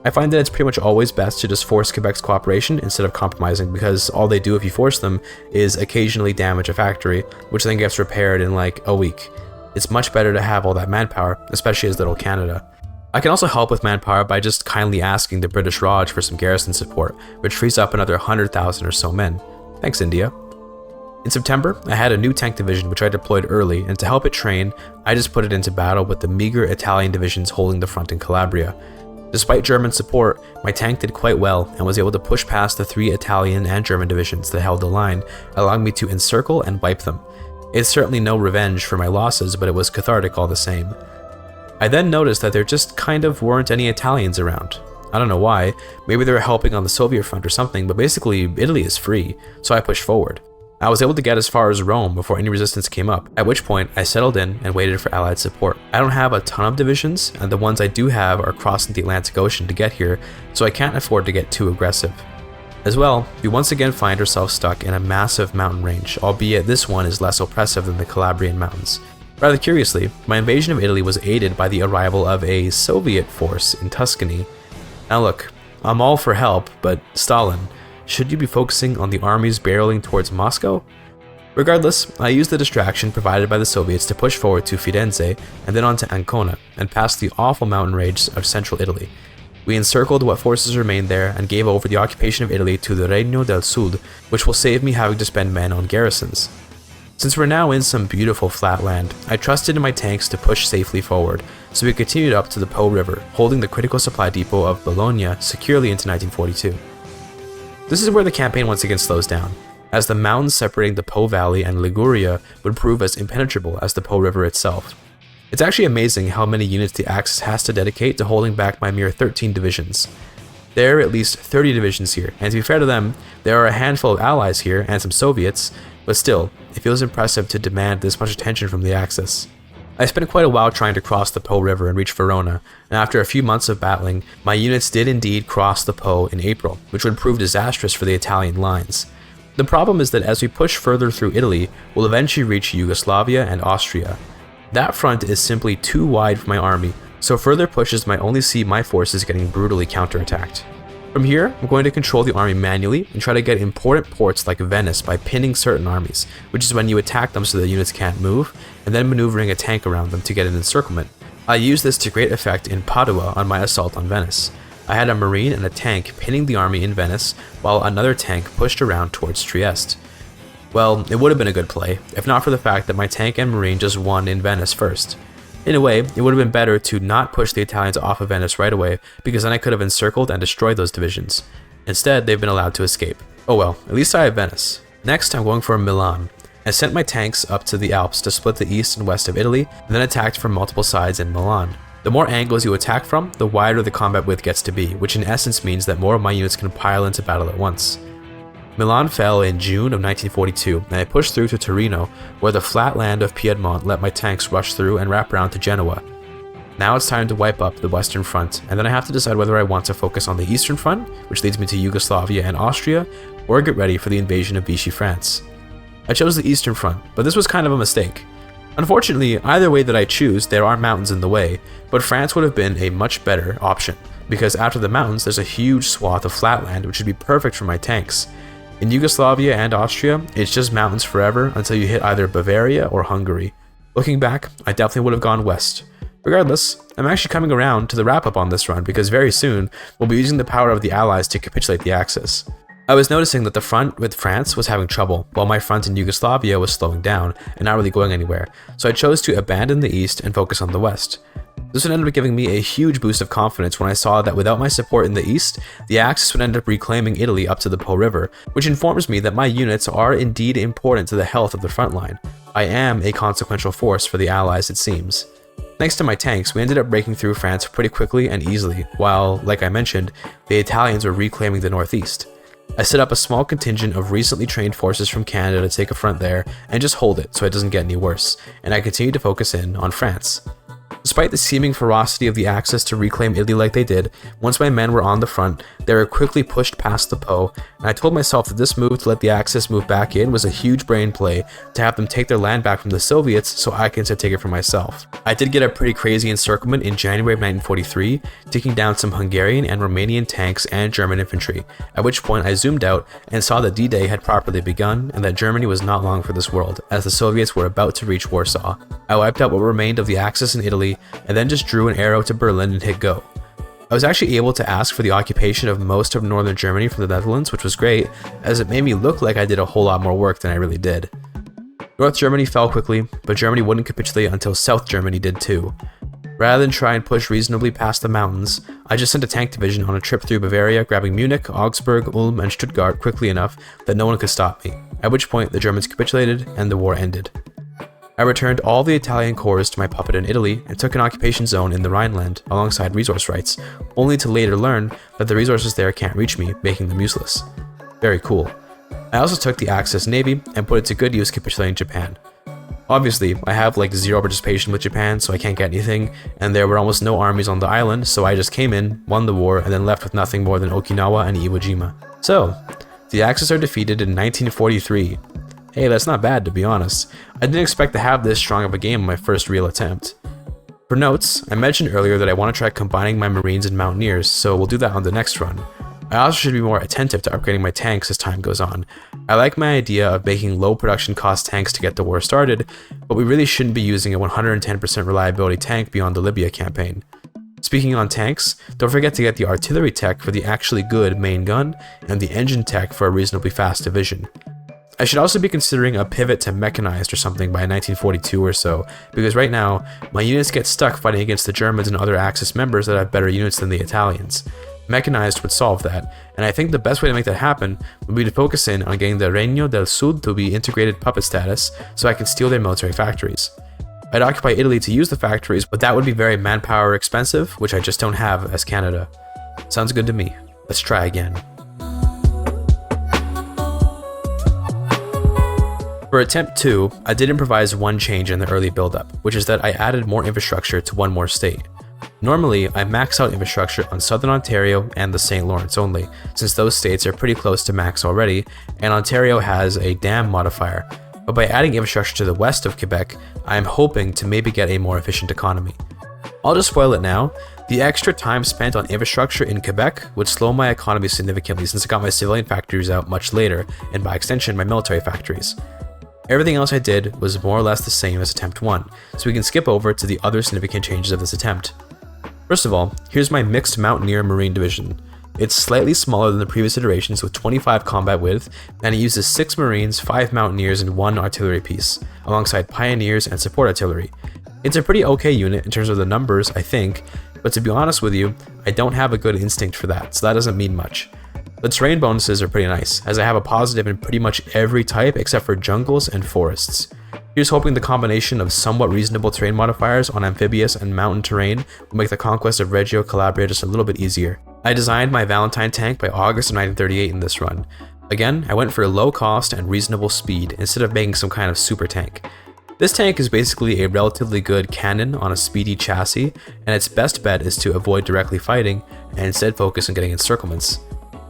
I find that it's pretty much always best to just force Quebec's cooperation instead of compromising, because all they do if you force them is occasionally damage a factory, which then gets repaired in like a week. It's much better to have all that manpower, especially as Little Canada. I can also help with manpower by just kindly asking the British Raj for some garrison support, which frees up another 100,000 or so men. Thanks, India. In September, I had a new tank division which I deployed early, and to help it train, I just put it into battle with the meager Italian divisions holding the front in Calabria. Despite German support, my tank did quite well and was able to push past the 3 Italian and German divisions that held the line, allowing me to encircle and wipe them. It's certainly no revenge for my losses, but it was cathartic all the same. I then noticed that there just kind of weren't any Italians around. I don't know why, maybe they were helping on the Soviet front or something, but basically Italy is free, so I pushed forward. I was able to get as far as Rome before any resistance came up, at which point I settled in and waited for Allied support. I don't have a ton of divisions, and the ones I do have are crossing the Atlantic Ocean to get here, so I can't afford to get too aggressive. As well, we once again find ourselves stuck in a massive mountain range, albeit this one is less oppressive than the Calabrian mountains. Rather curiously, my invasion of Italy was aided by the arrival of a Soviet force in Tuscany. Now look, I'm all for help, but Stalin, should you be focusing on the armies barreling towards Moscow? Regardless, I used the distraction provided by the Soviets to push forward to Firenze and then on to Ancona and past the awful mountain range of central Italy. We encircled what forces remained there and gave over the occupation of Italy to the Regno del Sud, which will save me having to spend men on garrisons. Since we're now in some beautiful flat land, I trusted in my tanks to push safely forward, so we continued up to the Po River, holding the critical supply depot of Bologna securely into 1942. This is where the campaign once again slows down, as the mountains separating the Po Valley and Liguria would prove as impenetrable as the Po River itself. It's actually amazing how many units the Axis has to dedicate to holding back my mere 13 divisions. There are at least 30 divisions here, and to be fair to them, there are a handful of allies here and some Soviets, but still, it feels impressive to demand this much attention from the Axis. I spent quite a while trying to cross the Po River and reach Verona, and after a few months of battling, my units did indeed cross the Po in April, which would prove disastrous for the Italian lines. The problem is that as we push further through Italy, we'll eventually reach Yugoslavia and Austria. That front is simply too wide for my army, so further pushes might only see my forces getting brutally counterattacked. From here, I'm going to control the army manually and try to get important ports like Venice by pinning certain armies, which is when you attack them so the units can't move, and then maneuvering a tank around them to get an encirclement. I used this to great effect in Padua on my assault on Venice. I had a marine and a tank pinning the army in Venice, while another tank pushed around towards Trieste. Well, it would have been a good play, if not for the fact that my tank and marine just won in Venice first. In a way, it would have been better to not push the Italians off of Venice right away, because then I could have encircled and destroyed those divisions. Instead, they've been allowed to escape. Oh well, at least I have Venice. Next, I'm going for Milan. I sent my tanks up to the Alps to split the east and west of Italy, and then attacked from multiple sides in Milan. The more angles you attack from, the wider the combat width gets to be, which in essence means that more of my units can pile into battle at once. Milan fell in June of 1942, and I pushed through to Torino, where the flat land of Piedmont let my tanks rush through and wrap around to Genoa. Now it's time to wipe up the Western Front, and then I have to decide whether I want to focus on the Eastern Front, which leads me to Yugoslavia and Austria, or get ready for the invasion of Vichy France. I chose the Eastern Front, but this was kind of a mistake. Unfortunately, either way that I choose, there are mountains in the way, but France would have been a much better option, because after the mountains there's a huge swath of flat land which would be perfect for my tanks. In Yugoslavia and Austria, it's just mountains forever until you hit either Bavaria or Hungary. Looking back, I definitely would have gone west. Regardless, I'm actually coming around to the wrap-up on this run because very soon, we'll be using the power of the Allies to capitulate the Axis. I was noticing that the front with France was having trouble, while my front in Yugoslavia was slowing down and not really going anywhere, so I chose to abandon the east and focus on the west. This would end up giving me a huge boost of confidence when I saw that without my support in the east, the Axis would end up reclaiming Italy up to the Po River, which informs me that my units are indeed important to the health of the front line. I am a consequential force for the Allies, it seems. Thanks to my tanks, we ended up breaking through France pretty quickly and easily, while, like I mentioned, the Italians were reclaiming the northeast. I set up a small contingent of recently trained forces from Canada to take a front there and just hold it so it doesn't get any worse, and I continued to focus in on France. Despite the seeming ferocity of the Axis to reclaim Italy like they did, once my men were on the front, they were quickly pushed past the Po, and I told myself that this move to let the Axis move back in was a huge brain play to have them take their land back from the Soviets so I can instead take it for myself. I did get a pretty crazy encirclement in January of 1943, taking down some Hungarian and Romanian tanks and German infantry, at which point I zoomed out and saw that D-Day had properly begun and that Germany was not long for this world, as the Soviets were about to reach Warsaw. I wiped out what remained of the Axis in Italy and then just drew an arrow to Berlin and hit go. I was actually able to ask for the occupation of most of northern Germany from the Netherlands, which was great, as it made me look like I did a whole lot more work than I really did. North Germany fell quickly, but Germany wouldn't capitulate until South Germany did too. Rather than try and push reasonably past the mountains, I just sent a tank division on a trip through Bavaria, grabbing Munich, Augsburg, Ulm, and Stuttgart quickly enough that no one could stop me, at which point the Germans capitulated and the war ended. I returned all the Italian corps to my puppet in Italy and took an occupation zone in the Rhineland alongside resource rights, only to later learn that the resources there can't reach me, making them useless. Very cool. I also took the Axis Navy and put it to good use capitulating Japan. Obviously, I have like zero participation with Japan, so I can't get anything, and there were almost no armies on the island, so I just came in, won the war, and then left with nothing more than Okinawa and Iwo Jima. So, the Axis are defeated in 1943. Hey, that's not bad, to be honest. I didn't expect to have this strong of a game on my first real attempt. For notes, I mentioned earlier that I want to try combining my Marines and Mountaineers, so we'll do that on the next run. I also should be more attentive to upgrading my tanks as time goes on. I like my idea of making low production cost tanks to get the war started, but we really shouldn't be using a 110% reliability tank beyond the Libya campaign. Speaking on tanks, don't forget to get the artillery tech for the actually good main gun, and the engine tech for a reasonably fast division. I should also be considering a pivot to mechanized or something by 1942 or so, because right now, my units get stuck fighting against the Germans and other Axis members that have better units than the Italians. Mechanized would solve that, and I think the best way to make that happen would be to focus in on getting the Regno del Sud to be integrated puppet status so I can steal their military factories. I'd occupy Italy to use the factories, but that would be very manpower expensive, which I just don't have as Canada. Sounds good to me. Let's try again. For attempt 2, I did improvise one change in the early build-up, which is that I added more infrastructure to one more state. Normally, I max out infrastructure on Southern Ontario and the St. Lawrence only, since those states are pretty close to max already, and Ontario has a dam modifier. But by adding infrastructure to the west of Quebec, I am hoping to maybe get a more efficient economy. I'll just spoil it now. The extra time spent on infrastructure in Quebec would slow my economy significantly since I got my civilian factories out much later, and by extension my military factories. Everything else I did was more or less the same as attempt 1, so we can skip over to the other significant changes of this attempt. First of all, here's my mixed Mountaineer Marine division. It's slightly smaller than the previous iterations with 25 combat width, and it uses 6 Marines, 5 Mountaineers, and 1 artillery piece, alongside Pioneers and support artillery. It's a pretty okay unit in terms of the numbers, I think, but to be honest with you, I don't have a good instinct for that, so that doesn't mean much. The terrain bonuses are pretty nice, as I have a positive in pretty much every type except for jungles and forests. Here's hoping the combination of somewhat reasonable terrain modifiers on amphibious and mountain terrain will make the conquest of Reggio Calabria just a little bit easier. I designed my Valentine tank by August of 1938 in this run. Again, I went for low cost and reasonable speed instead of making some kind of super tank. This tank is basically a relatively good cannon on a speedy chassis, and its best bet is to avoid directly fighting and instead focus on getting encirclements.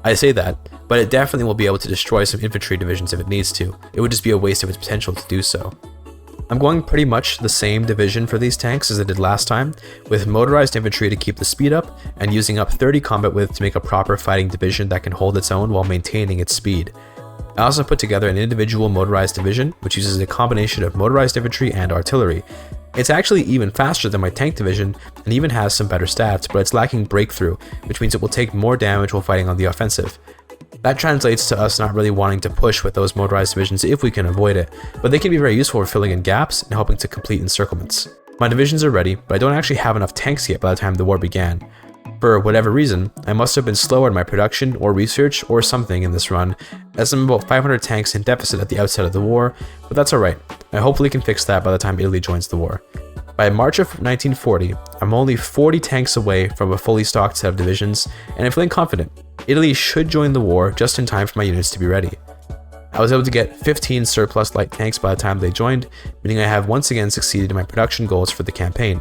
I say that, but it definitely will be able to destroy some infantry divisions if it needs to. It would just be a waste of its potential to do so. I'm going pretty much the same division for these tanks as I did last time, with motorized infantry to keep the speed up, and using up 30 combat width to make a proper fighting division that can hold its own while maintaining its speed. I also put together an individual motorized division, which uses a combination of motorized infantry and artillery. It's actually even faster than my tank division, and even has some better stats, but it's lacking breakthrough, which means it will take more damage while fighting on the offensive. That translates to us not really wanting to push with those motorized divisions if we can avoid it, but they can be very useful for filling in gaps and helping to complete encirclements. My divisions are ready, but I don't actually have enough tanks yet by the time the war began. For whatever reason, I must have been slower in my production or research or something in this run, as I'm about 500 tanks in deficit at the outset of the war, but that's alright. I hopefully can fix that by the time Italy joins the war. By March of 1940, I'm only 40 tanks away from a fully stocked set of divisions, and I'm feeling confident. Italy should join the war just in time for my units to be ready. I was able to get 15 surplus light tanks by the time they joined, meaning I have once again succeeded in my production goals for the campaign.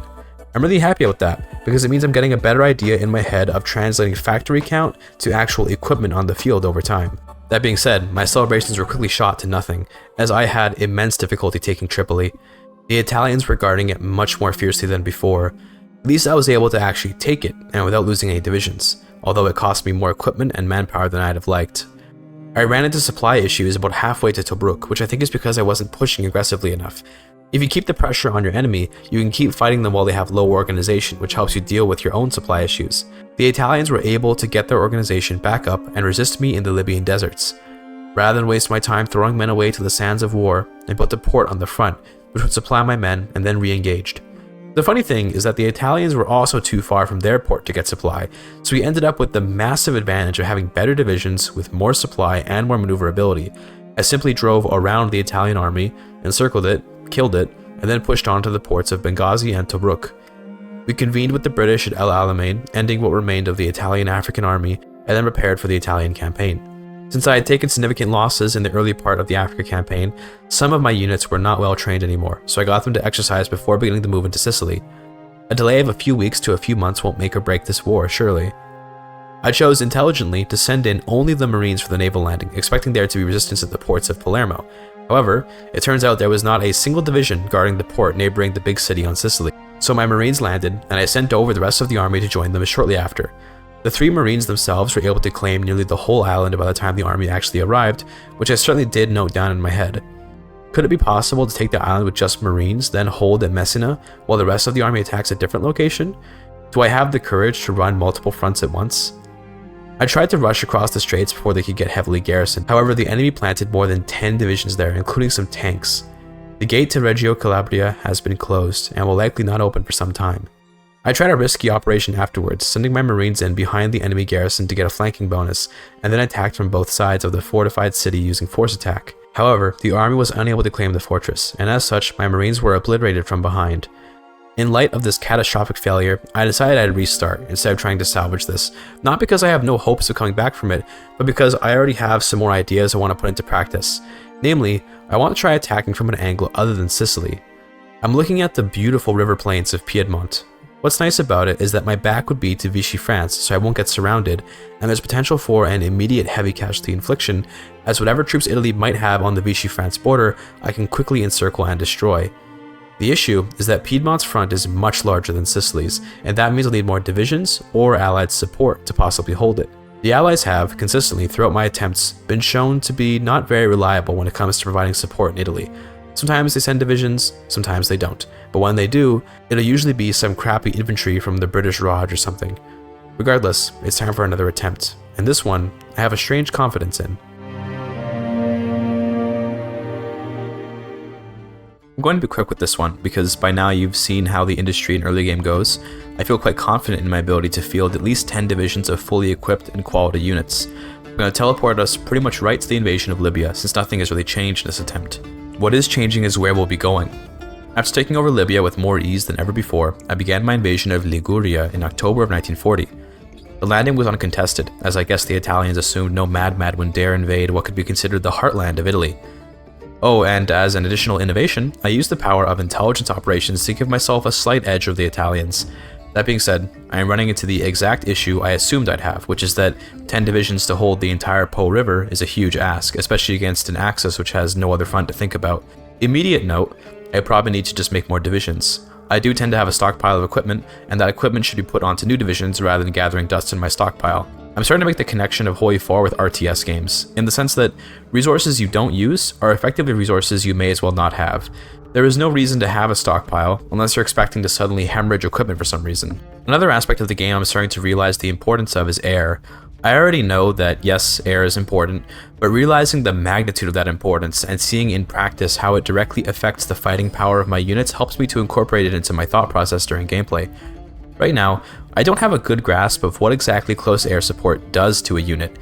I'm really happy about that, because it means I'm getting a better idea in my head of translating factory count to actual equipment on the field over time. That being said, my celebrations were quickly shot to nothing, as I had immense difficulty taking Tripoli. The Italians were guarding it much more fiercely than before. At least I was able to actually take it, and without losing any divisions, although it cost me more equipment and manpower than I'd have liked. I ran into supply issues about halfway to Tobruk, which I think is because I wasn't pushing aggressively enough. If you keep the pressure on your enemy, you can keep fighting them while they have low organization, which helps you deal with your own supply issues. The Italians were able to get their organization back up and resist me in the Libyan deserts. Rather than waste my time throwing men away to the sands of war, I built a port on the front, which would supply my men and then re-engaged. The funny thing is that the Italians were also too far from their port to get supply, so we ended up with the massive advantage of having better divisions with more supply and more maneuverability. I simply drove around the Italian army, encircled it, killed it, and then pushed on to the ports of Benghazi and Tobruk. We convened with the British at El Alamein, ending what remained of the Italian African army, and then prepared for the Italian campaign. Since I had taken significant losses in the early part of the Africa campaign, some of my units were not well trained anymore, so I got them to exercise before beginning to move into Sicily. A delay of a few weeks to a few months won't make or break this war, surely. I chose intelligently to send in only the Marines for the naval landing, expecting there to be resistance at the ports of Palermo. However, it turns out there was not a single division guarding the port neighboring the big city on Sicily, so my Marines landed, and I sent over the rest of the army to join them shortly after. The 3 Marines themselves were able to claim nearly the whole island by the time the army actually arrived, which I certainly did note down in my head. Could it be possible to take the island with just Marines, then hold at Messina, while the rest of the army attacks a different location? Do I have the courage to run multiple fronts at once? I tried to rush across the straits before they could get heavily garrisoned. However, the enemy planted more than 10 divisions there, including some tanks. The gate to Reggio Calabria has been closed, and will likely not open for some time. I tried a risky operation afterwards, sending my Marines in behind the enemy garrison to get a flanking bonus, and then attacked from both sides of the fortified city using force attack. However, the army was unable to claim the fortress, and as such, my Marines were obliterated from behind. In light of this catastrophic failure, I decided I'd restart instead of trying to salvage this, not because I have no hopes of coming back from it, but because I already have some more ideas I want to put into practice. Namely, I want to try attacking from an angle other than Sicily. I'm looking at the beautiful river plains of Piedmont. What's nice about it is that my back would be to Vichy France, so I won't get surrounded, and there's potential for an immediate heavy casualty infliction, as whatever troops Italy might have on the Vichy France border, I can quickly encircle and destroy. The issue is that Piedmont's front is much larger than Sicily's, and that means I'll need more divisions or allied support to possibly hold it. The allies have, consistently throughout my attempts, been shown to be not very reliable when it comes to providing support in Italy. Sometimes they send divisions, sometimes they don't, but when they do, it'll usually be some crappy infantry from the British Raj or something. Regardless, it's time for another attempt, and this one I have a strange confidence in. I'm going to be quick with this one, because by now you've seen how the industry in early game goes. I feel quite confident in my ability to field at least 10 divisions of fully equipped and quality units. I'm going to teleport us pretty much right to the invasion of Libya, since nothing has really changed in this attempt. What is changing is where we'll be going. After taking over Libya with more ease than ever before, I began my invasion of Liguria in October of 1940. The landing was uncontested, as I guess the Italians assumed no madman would dare invade what could be considered the heartland of Italy. Oh, and as an additional innovation, I used the power of intelligence operations to give myself a slight edge over the Italians. That being said, I am running into the exact issue I assumed I'd have, which is that 10 divisions to hold the entire Po River is a huge ask, especially against an Axis which has no other front to think about. Immediate note, I probably need to just make more divisions. I do tend to have a stockpile of equipment, and that equipment should be put onto new divisions rather than gathering dust in my stockpile. I'm starting to make the connection of HOI4 with RTS games, in the sense that resources you don't use are effectively resources you may as well not have. There is no reason to have a stockpile, unless you're expecting to suddenly hemorrhage equipment for some reason. Another aspect of the game I'm starting to realize the importance of is air. I already know that yes, air is important, but realizing the magnitude of that importance and seeing in practice how it directly affects the fighting power of my units helps me to incorporate it into my thought process during gameplay. Right now, I don't have a good grasp of what exactly close air support does to a unit.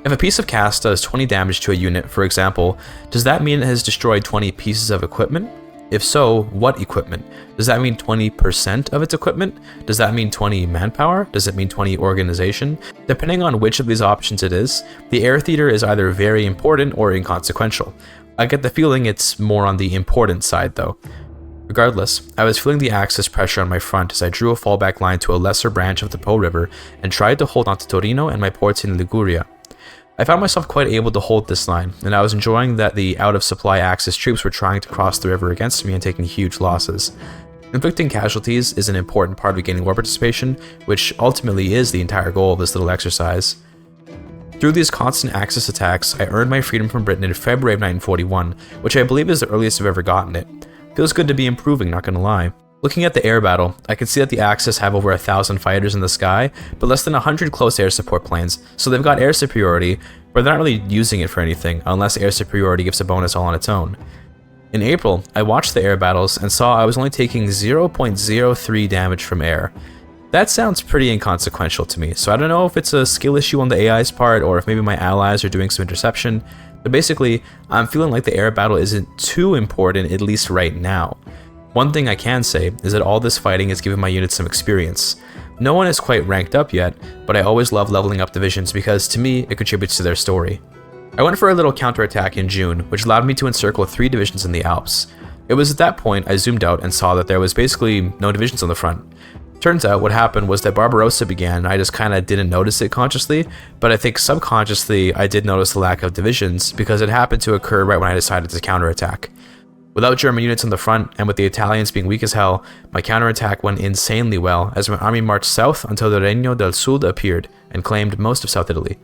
If a piece of cast does 20 damage to a unit, for example, does that mean it has destroyed 20 pieces of equipment? If so, what equipment? Does that mean 20% of its equipment? Does that mean 20 manpower? Does it mean 20 organization? Depending on which of these options it is, the air theater is either very important or inconsequential. I get the feeling it's more on the important side though. Regardless, I was feeling the Axis pressure on my front as I drew a fallback line to a lesser branch of the Po River and tried to hold on to Torino and my ports in Liguria. I found myself quite able to hold this line, and I was enjoying that the out-of-supply Axis troops were trying to cross the river against me and taking huge losses. Inflicting casualties is an important part of gaining war participation, which ultimately is the entire goal of this little exercise. Through these constant Axis attacks, I earned my freedom from Britain in February of 1941, which I believe is the earliest I've ever gotten it. Feels good to be improving, not gonna lie. Looking at the air battle, I can see that the Axis have over 1,000 fighters in the sky, but less than 100 close air support planes, so they've got air superiority, but they're not really using it for anything, unless air superiority gives a bonus all on its own. In April, I watched the air battles and saw I was only taking 0.03 damage from air. That sounds pretty inconsequential to me, so I don't know if it's a skill issue on the AI's part or if maybe my allies are doing some interception, but basically, I'm feeling like the air battle isn't too important, at least right now. One thing I can say is that all this fighting is giving my units some experience. No one is quite ranked up yet, but I always love leveling up divisions because to me, it contributes to their story. I went for a little counterattack in June, which allowed me to encircle 3 divisions in the Alps. It was at that point I zoomed out and saw that there was basically no divisions on the front. Turns out what happened was that Barbarossa began, and I just kinda didn't notice it consciously, but I think subconsciously I did notice the lack of divisions because it happened to occur right when I decided to counterattack. Without German units on the front, and with the Italians being weak as hell, my counterattack went insanely well as my army marched south until the Regno del Sud appeared and claimed most of South Italy.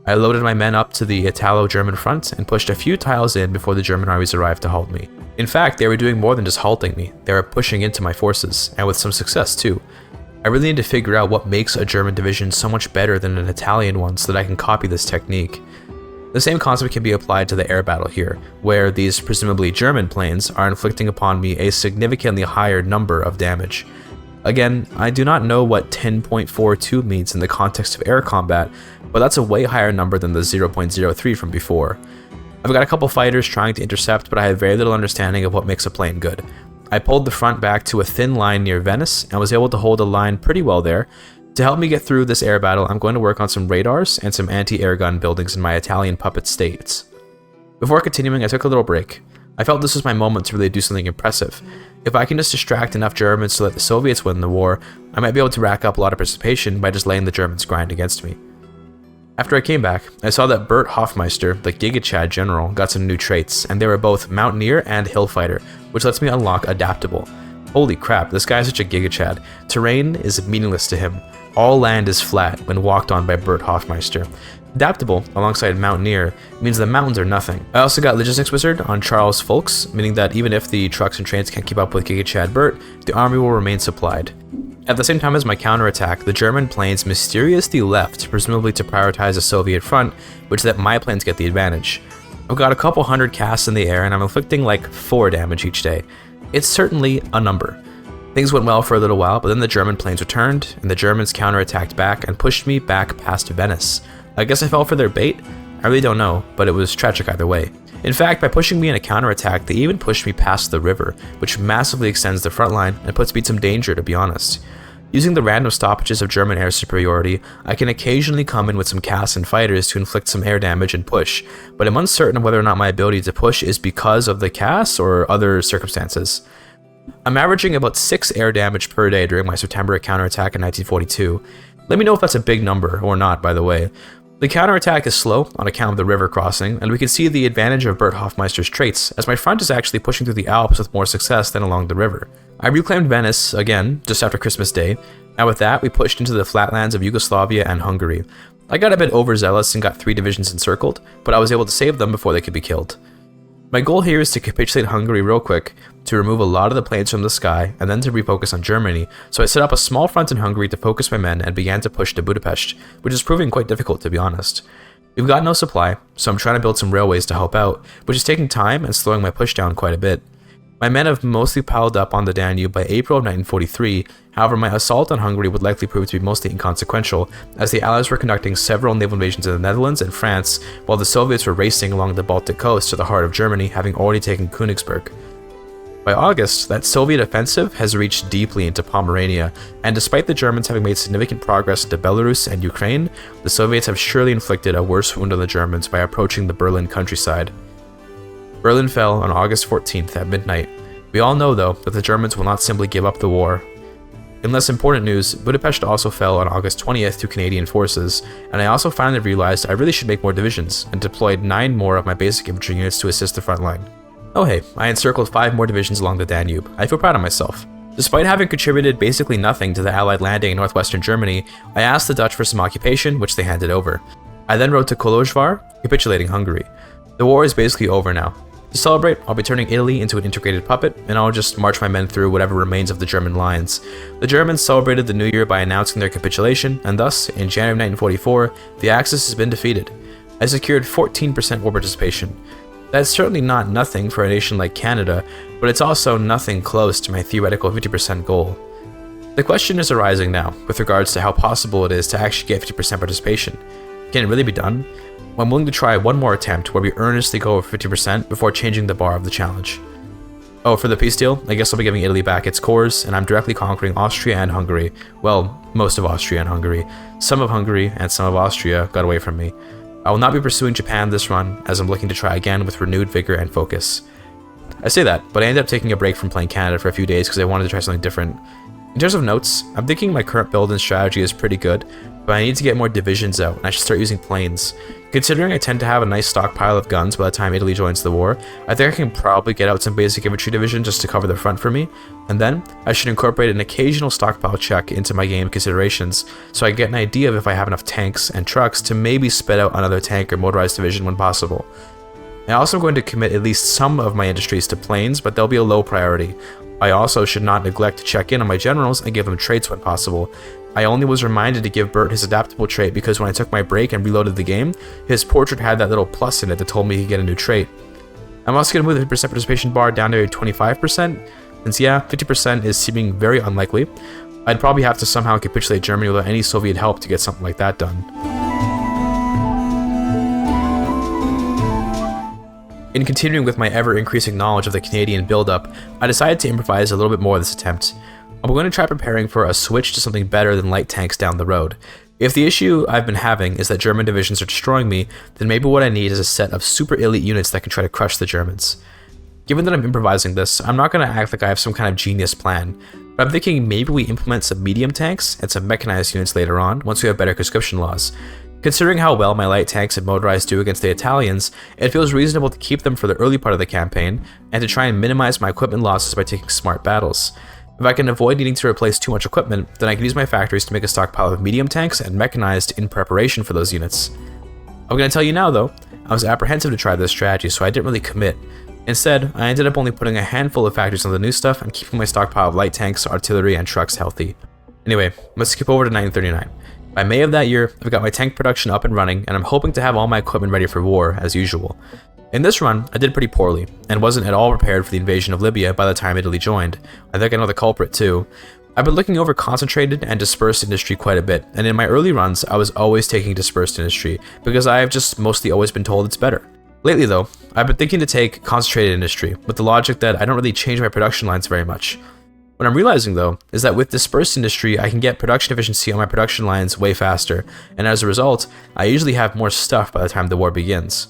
I loaded my men up to the Italo-German front and pushed a few tiles in before the German armies arrived to halt me. In fact, they were doing more than just halting me, they were pushing into my forces, and with some success too. I really need to figure out what makes a German division so much better than an Italian one so that I can copy this technique. The same concept can be applied to the air battle here, where these presumably German planes are inflicting upon me a significantly higher number of damage. Again, I do not know what 10.42 means in the context of air combat, but that's a way higher number than the 0.03 from before. I've got a couple fighters trying to intercept, but I have very little understanding of what makes a plane good. I pulled the front back to a thin line near Venice and was able to hold a line pretty well there. To help me get through this air battle, I'm going to work on some radars and some anti-air gun buildings in my Italian puppet states. Before continuing, I took a little break. I felt this was my moment to really do something impressive. If I can just distract enough Germans so that the Soviets win the war, I might be able to rack up a lot of participation by just letting the Germans grind against me. After I came back, I saw that Bert Hofmeister, the GIGACHAD general, got some new traits, and they were both Mountaineer and Hill Fighter, which lets me unlock Adaptable. Holy crap, this guy is such a GIGACHAD. Terrain is meaningless to him. All land is flat when walked on by Bert Hofmeister. Adaptable, alongside Mountaineer, means the mountains are nothing. I also got Logistics Wizard on Charles Folks, meaning that even if the trucks and trains can't keep up with GIGACHAD Bert, the army will remain supplied. At the same time as my counterattack, the German planes mysteriously left, presumably to prioritize the Soviet front, which let my planes get the advantage. I've got a couple hundred casts in the air and I'm inflicting like 4 damage each day. It's certainly a number. Things went well for a little while, but then the German planes returned, and the Germans counterattacked back and pushed me back past Venice. I guess I fell for their bait? I really don't know, but it was tragic either way. In fact, by pushing me in a counterattack, they even pushed me past the river, which massively extends the front line and puts me in some danger, to be honest. Using the random stoppages of German air superiority, I can occasionally come in with some casts and fighters to inflict some air damage and push, but I'm uncertain of whether or not my ability to push is because of the casts or other circumstances. I'm averaging about 6 air damage per day during my September counterattack in 1942. Let me know if that's a big number or not, by the way. The counterattack is slow on account of the river crossing, and we can see the advantage of Bert Hofmeister's traits, as my front is actually pushing through the Alps with more success than along the river. I reclaimed Venice, again, just after Christmas Day, and with that, we pushed into the flatlands of Yugoslavia and Hungary. I got a bit overzealous and got 3 divisions encircled, but I was able to save them before they could be killed. My goal here is to capitulate Hungary real quick, to remove a lot of the planes from the sky, and then to refocus on Germany, so I set up a small front in Hungary to focus my men and began to push to Budapest, which is proving quite difficult, to be honest. We've got no supply, so I'm trying to build some railways to help out, which is taking time and slowing my push down quite a bit. My men have mostly piled up on the Danube by April of 1943, however my assault on Hungary would likely prove to be mostly inconsequential, as the Allies were conducting several naval invasions in the Netherlands and France, while the Soviets were racing along the Baltic coast to the heart of Germany, having already taken Königsberg. By August, that Soviet offensive has reached deeply into Pomerania, and despite the Germans having made significant progress into Belarus and Ukraine, the Soviets have surely inflicted a worse wound on the Germans by approaching the Berlin countryside. Berlin fell on August 14th at midnight. We all know, though, that the Germans will not simply give up the war. In less important news, Budapest also fell on August 20th to Canadian forces, and I also finally realized I really should make more divisions, and deployed 9 more of my basic infantry units to assist the front line. Oh hey, I encircled 5 more divisions along the Danube. I feel proud of myself. Despite having contributed basically nothing to the Allied landing in northwestern Germany, I asked the Dutch for some occupation, which they handed over. I then rode to Kolozsvár, capitulating Hungary. The war is basically over now. To celebrate, I'll be turning Italy into an integrated puppet, and I'll just march my men through whatever remains of the German lines. The Germans celebrated the new year by announcing their capitulation, and thus, in January 1944, the Axis has been defeated. I secured 14% war participation. That's certainly not nothing for a nation like Canada, but it's also nothing close to my theoretical 50% goal. The question is arising now, with regards to how possible it is to actually get 50% participation. Can it really be done? I'm willing to try one more attempt where we earnestly go over 50% before changing the bar of the challenge. Oh, for the peace deal, I guess I'll be giving Italy back its cores, and I'm directly conquering Austria and Hungary. Well, most of Austria and Hungary. Some of Hungary and some of Austria got away from me. I will not be pursuing Japan this run, as I'm looking to try again with renewed vigor and focus. I say that, but I ended up taking a break from playing Canada for a few days because I wanted to try something different. In terms of notes, I'm thinking my current build and strategy is pretty good, but I need to get more divisions out, and I should start using planes. Considering I tend to have a nice stockpile of guns by the time Italy joins the war, I think I can probably get out some basic infantry division just to cover the front for me, and then I should incorporate an occasional stockpile check into my game considerations, so I get an idea of if I have enough tanks and trucks to maybe spit out another tank or motorized division when possible. I also am going to commit at least some of my industries to planes, but they'll be a low priority. I also should not neglect to check in on my generals and give them traits when possible. I only was reminded to give Bert his adaptable trait because when I took my break and reloaded the game, his portrait had that little plus in it that told me he'd get a new trait. I'm also going to move the 50% participation bar down to 25%, since yeah, 50% is seeming very unlikely. I'd probably have to somehow capitulate Germany without any Soviet help to get something like that done. In continuing with my ever-increasing knowledge of the Canadian build-up, I decided to improvise a little bit more this attempt. I'm going to try preparing for a switch to something better than light tanks down the road. If the issue I've been having is that German divisions are destroying me, then maybe what I need is a set of super elite units that can try to crush the Germans. Given that I'm improvising this, I'm not going to act like I have some kind of genius plan, but I'm thinking maybe we implement some medium tanks and some mechanized units later on, once we have better conscription laws. Considering how well my light tanks and motorized do against the Italians, it feels reasonable to keep them for the early part of the campaign, and to try and minimize my equipment losses by taking smart battles. If I can avoid needing to replace too much equipment, then I can use my factories to make a stockpile of medium tanks and mechanized in preparation for those units. I'm going to tell you now though, I was apprehensive to try this strategy, so I didn't really commit. Instead, I ended up only putting a handful of factories on the new stuff and keeping my stockpile of light tanks, artillery, and trucks healthy. Anyway, let's skip over to 1939. By May of that year, I've got my tank production up and running, and I'm hoping to have all my equipment ready for war, as usual. In this run, I did pretty poorly, and wasn't at all prepared for the invasion of Libya by the time Italy joined. I think I know the culprit too. I've been looking over concentrated and dispersed industry quite a bit, and in my early runs, I was always taking dispersed industry, because I have just mostly always been told it's better. Lately though, I've been thinking to take concentrated industry, with the logic that I don't really change my production lines very much. What I'm realizing though, is that with dispersed industry, I can get production efficiency on my production lines way faster, and as a result, I usually have more stuff by the time the war begins.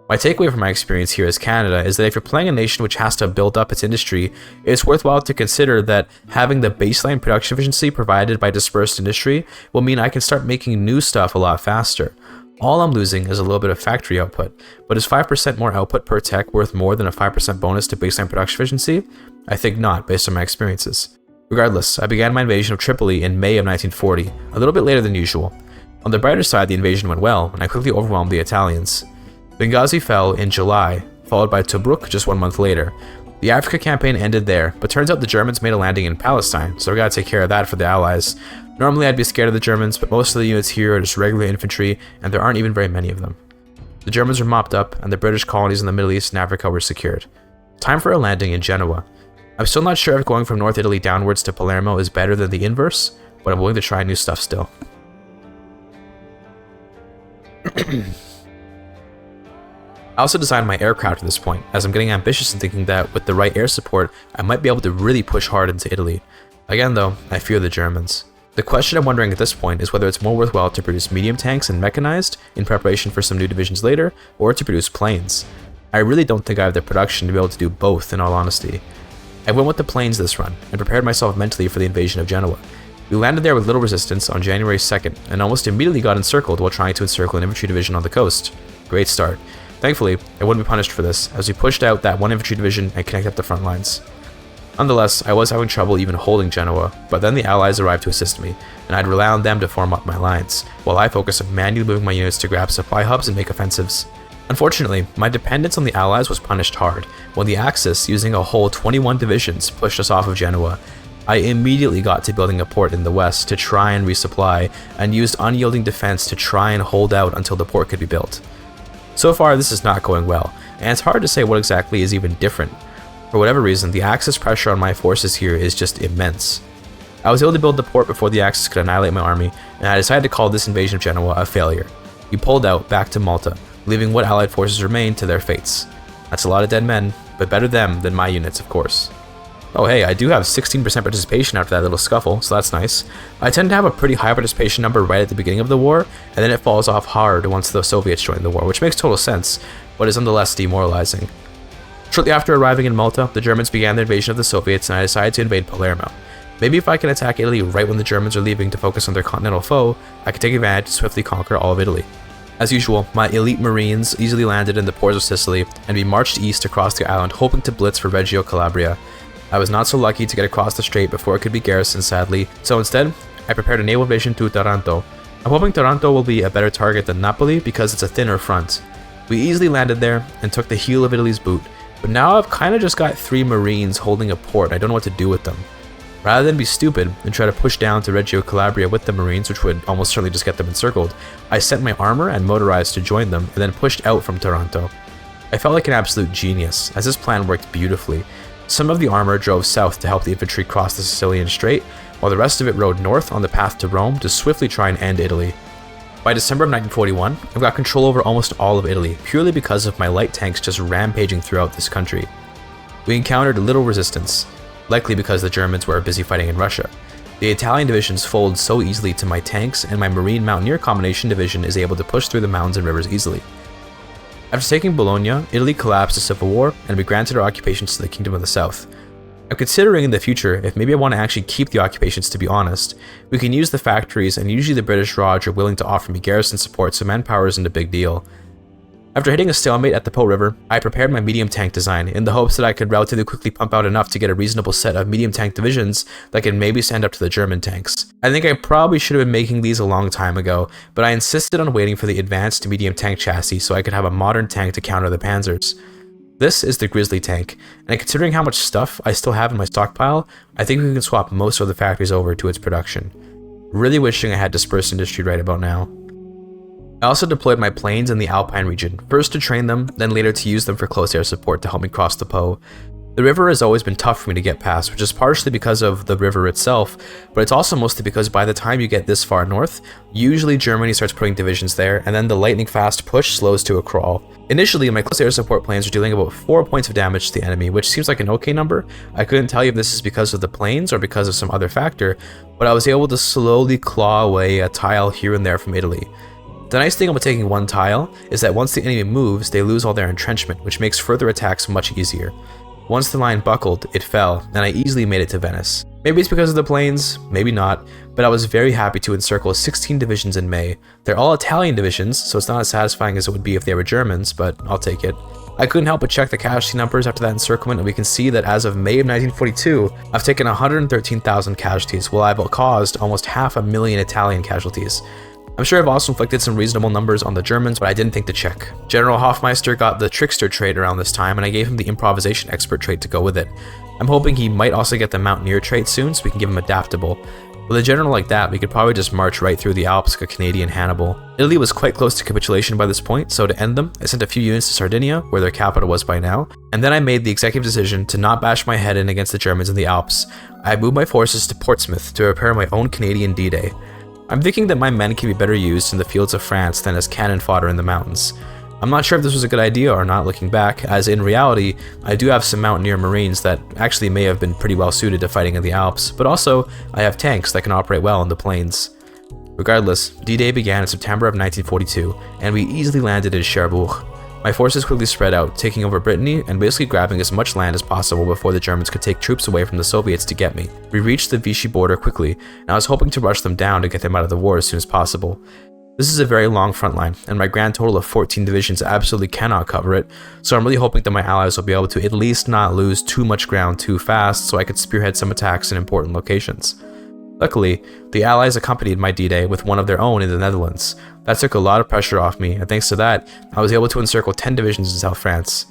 My takeaway from my experience here as Canada is that if you're playing a nation which has to build up its industry, it's worthwhile to consider that having the baseline production efficiency provided by dispersed industry will mean I can start making new stuff a lot faster. All I'm losing is a little bit of factory output, but is 5% more output per tech worth more than a 5% bonus to baseline production efficiency? I think not, based on my experiences. Regardless, I began my invasion of Tripoli in May of 1940, a little bit later than usual. On the brighter side, the invasion went well, and I quickly overwhelmed the Italians. Benghazi fell in July, followed by Tobruk just 1 month later. The Africa campaign ended there, but turns out the Germans made a landing in Palestine, so we gotta take care of that for the Allies. Normally I'd be scared of the Germans, but most of the units here are just regular infantry, and there aren't even very many of them. The Germans were mopped up, and the British colonies in the Middle East and Africa were secured. Time for a landing in Genoa. I'm still not sure if going from North Italy downwards to Palermo is better than the inverse, but I'm willing to try new stuff still. I also designed my aircraft at this point, as I'm getting ambitious and thinking that with the right air support, I might be able to really push hard into Italy. Again though, I fear the Germans. The question I'm wondering at this point is whether it's more worthwhile to produce medium tanks and mechanized in preparation for some new divisions later, or to produce planes. I really don't think I have the production to be able to do both, in all honesty. I went with the planes this run, and prepared myself mentally for the invasion of Genoa. We landed there with little resistance on January 2nd, and almost immediately got encircled while trying to encircle an infantry division on the coast. Great start. Thankfully, I wouldn't be punished for this, as we pushed out that one infantry division and connected up the front lines. Nonetheless, I was having trouble even holding Genoa, but then the allies arrived to assist me, and I'd rely on them to form up my lines, while I focused on manually moving my units to grab supply hubs and make offensives. Unfortunately, my dependence on the allies was punished hard, when the Axis, using a whole 21 divisions, pushed us off of Genoa. I immediately got to building a port in the west to try and resupply, and used unyielding defense to try and hold out until the port could be built. So far, this is not going well, and it's hard to say what exactly is even different. For whatever reason, the Axis pressure on my forces here is just immense. I was able to build the port before the Axis could annihilate my army, and I decided to call this invasion of Genoa a failure. We pulled out back to Malta, leaving what allied forces remained to their fates. That's a lot of dead men, but better them than my units, of course. Oh hey, I do have 16% participation after that little scuffle, so that's nice. I tend to have a pretty high participation number right at the beginning of the war, and then it falls off hard once the Soviets join the war, which makes total sense, but is nonetheless demoralizing. Shortly after arriving in Malta, the Germans began their invasion of the Soviets, and I decided to invade Palermo. Maybe if I can attack Italy right when the Germans are leaving to focus on their continental foe, I can take advantage to swiftly conquer all of Italy. As usual, my elite marines easily landed in the ports of Sicily, and we marched east across the island hoping to blitz for Reggio Calabria. I was not so lucky to get across the strait before it could be garrisoned, sadly, so instead, I prepared a naval invasion to Taranto. I'm hoping Taranto will be a better target than Napoli because it's a thinner front. We easily landed there and took the heel of Italy's boot, but now I've kinda just got 3 marines holding a port and I don't know what to do with them. Rather than be stupid and try to push down to Reggio Calabria with the marines, which would almost certainly just get them encircled, I sent my armor and motorized to join them and then pushed out from Taranto. I felt like an absolute genius, as this plan worked beautifully. Some of the armor drove south to help the infantry cross the Sicilian Strait, while the rest of it rode north on the path to Rome to swiftly try and end Italy. By December of 1941, I've got control over almost all of Italy, purely because of my light tanks just rampaging throughout this country. We encountered little resistance, likely because the Germans were busy fighting in Russia. The Italian divisions fold so easily to my tanks, and my Marine Mountaineer combination division is able to push through the mountains and rivers easily. After taking Bologna, Italy collapsed to civil war, and we granted our occupations to the Kingdom of the South. I'm considering in the future if maybe I want to actually keep the occupations, to be honest. We can use the factories, and usually the British Raj are willing to offer me garrison support, so manpower isn't a big deal. After hitting a stalemate at the Po River, I prepared my medium tank design in the hopes that I could relatively quickly pump out enough to get a reasonable set of medium tank divisions that could maybe stand up to the German tanks. I think I probably should have been making these a long time ago, but I insisted on waiting for the advanced medium tank chassis so I could have a modern tank to counter the Panzers. This is the Grizzly tank, and considering how much stuff I still have in my stockpile, I think we can swap most of the factories over to its production. Really wishing I had dispersed industry right about now. I also deployed my planes in the Alpine region, first to train them, then later to use them for close air support to help me cross the Po. The river has always been tough for me to get past, which is partially because of the river itself, but it's also mostly because by the time you get this far north, usually Germany starts putting divisions there, and then the lightning fast push slows to a crawl. Initially, my close air support planes were dealing about 4 points of damage to the enemy, which seems like an okay number. I couldn't tell you if this is because of the planes or because of some other factor, but I was able to slowly claw away a tile here and there from Italy. The nice thing about taking one tile is that once the enemy moves, they lose all their entrenchment, which makes further attacks much easier. Once the line buckled, it fell, and I easily made it to Venice. Maybe it's because of the planes, maybe not, but I was very happy to encircle 16 divisions in May. They're all Italian divisions, so it's not as satisfying as it would be if they were Germans, but I'll take it. I couldn't help but check the casualty numbers after that encirclement, and we can see that as of May of 1942, I've taken 113,000 casualties, while I've caused almost 500,000 Italian casualties. I'm sure I've also inflicted some reasonable numbers on the Germans, but I didn't think to check. General Hofmeister got the Trickster trait around this time, and I gave him the Improvisation Expert trait to go with it. I'm hoping he might also get the Mountaineer trait soon, so we can give him Adaptable. With a general like that, we could probably just march right through the Alps like a Canadian Hannibal. Italy was quite close to capitulation by this point, so to end them, I sent a few units to Sardinia, where their capital was by now, and then I made the executive decision to not bash my head in against the Germans in the Alps. I moved my forces to Portsmouth to prepare my own Canadian D-Day. I'm thinking that my men can be better used in the fields of France than as cannon fodder in the mountains. I'm not sure if this was a good idea or not looking back, as in reality, I do have some Mountaineer Marines that actually may have been pretty well suited to fighting in the Alps, but also I have tanks that can operate well in the plains. Regardless, D-Day began in September of 1942, and we easily landed in Cherbourg. My forces quickly spread out, taking over Brittany and basically grabbing as much land as possible before the Germans could take troops away from the Soviets to get me. We reached the Vichy border quickly, and I was hoping to rush them down to get them out of the war as soon as possible. This is a very long front line, and my grand total of 14 divisions absolutely cannot cover it, so I'm really hoping that my allies will be able to at least not lose too much ground too fast so I could spearhead some attacks in important locations. Luckily, the Allies accompanied my D-Day with one of their own in the Netherlands. That took a lot of pressure off me, and thanks to that, I was able to encircle 10 divisions in South France.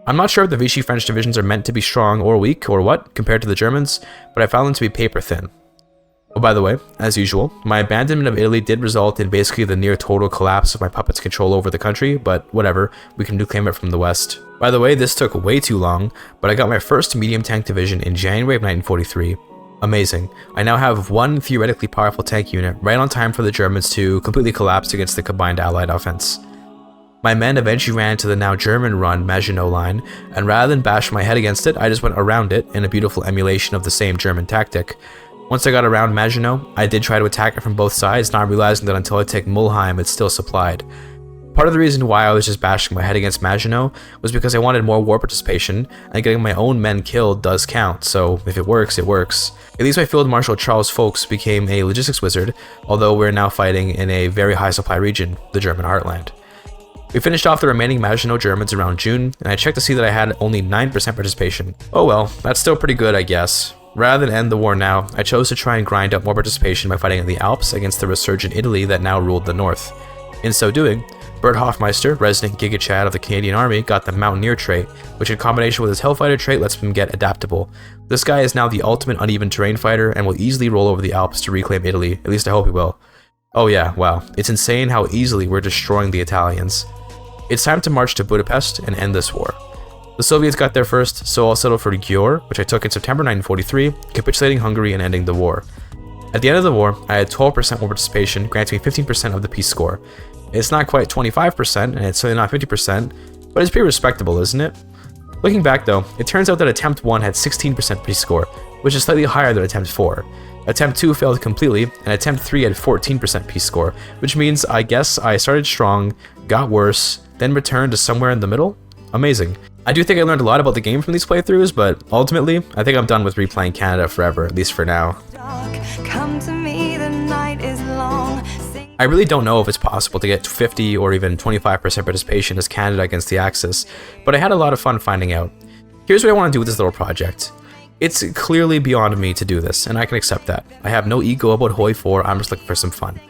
I'm not sure if the Vichy French divisions are meant to be strong or weak or what, compared to the Germans, but I found them to be paper thin. Oh, by the way, as usual, my abandonment of Italy did result in basically the near total collapse of my puppets' control over the country, but whatever, we can reclaim it from the West. By the way, this took way too long, but I got my first medium tank division in January of 1943. Amazing. I now have one theoretically powerful tank unit right on time for the Germans to completely collapse against the combined Allied offense. My men eventually ran to the now German-run Maginot Line, and rather than bash my head against it, I just went around it in a beautiful emulation of the same German tactic. Once I got around Maginot, I did try to attack it from both sides, not realizing that until I take Mulheim, it's still supplied. Part of the reason why I was just bashing my head against Maginot was because I wanted more war participation, and getting my own men killed does count, so if it works, it works. At least my Field Marshal Charles Folks became a logistics wizard, although we're now fighting in a very high supply region, the German heartland. We finished off the remaining Maginot Germans around June, and I checked to see that I had only 9% participation. Oh well, that's still pretty good, I guess. Rather than end the war now, I chose to try and grind up more participation by fighting in the Alps against the resurgent Italy that now ruled the north. In so doing, Bert Hoffmeister, resident GIGACHAD of the Canadian Army, got the Mountaineer trait, which in combination with his Hellfighter trait lets him get adaptable. This guy is now the ultimate uneven terrain fighter and will easily roll over the Alps to reclaim Italy, at least I hope he will. Oh yeah, wow, it's insane how easily we're destroying the Italians. It's time to march to Budapest and end this war. The Soviets got there first, so I'll settle for Győr, which I took in September 1943, capitulating Hungary and ending the war. At the end of the war, I had 12% war participation, granting me 15% of the peace score. It's not quite 25%, and it's certainly not 50%, but it's pretty respectable, isn't it? Looking back though, it turns out that Attempt 1 had 16% peace score, which is slightly higher than Attempt 4. Attempt 2 failed completely, and Attempt 3 had 14% peace score, which means I guess I started strong, got worse, then returned to somewhere in the middle? Amazing. I do think I learned a lot about the game from these playthroughs, but ultimately, I think I'm done with replaying Canada forever, at least for now. Come to me, the night is long. I really don't know if it's possible to get 50 or even 25% participation as Canada against the Axis, but I had a lot of fun finding out. Here's what I want to do with this little project. It's clearly beyond me to do this, and I can accept that. I have no ego about HOI4, I'm just looking for some fun.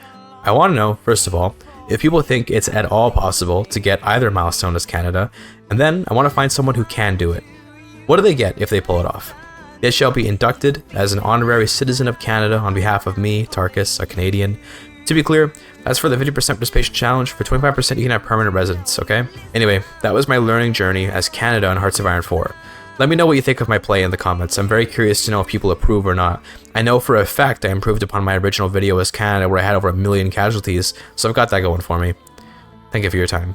I want to know, first of all, if people think it's at all possible to get either milestone as Canada, and then I want to find someone who can do it. What do they get if they pull it off? They shall be inducted as an honorary citizen of Canada on behalf of me, Tarkus, a Canadian. To be clear, that's for the 50% participation challenge. For 25% you can have permanent residence, okay? Anyway, that was my learning journey as Canada in Hearts of Iron 4. Let me know what you think of my play in the comments. I'm very curious to know if people approve or not. I know for a fact I improved upon my original video as Canada where I had over 1 million casualties, so I've got that going for me. Thank you for your time.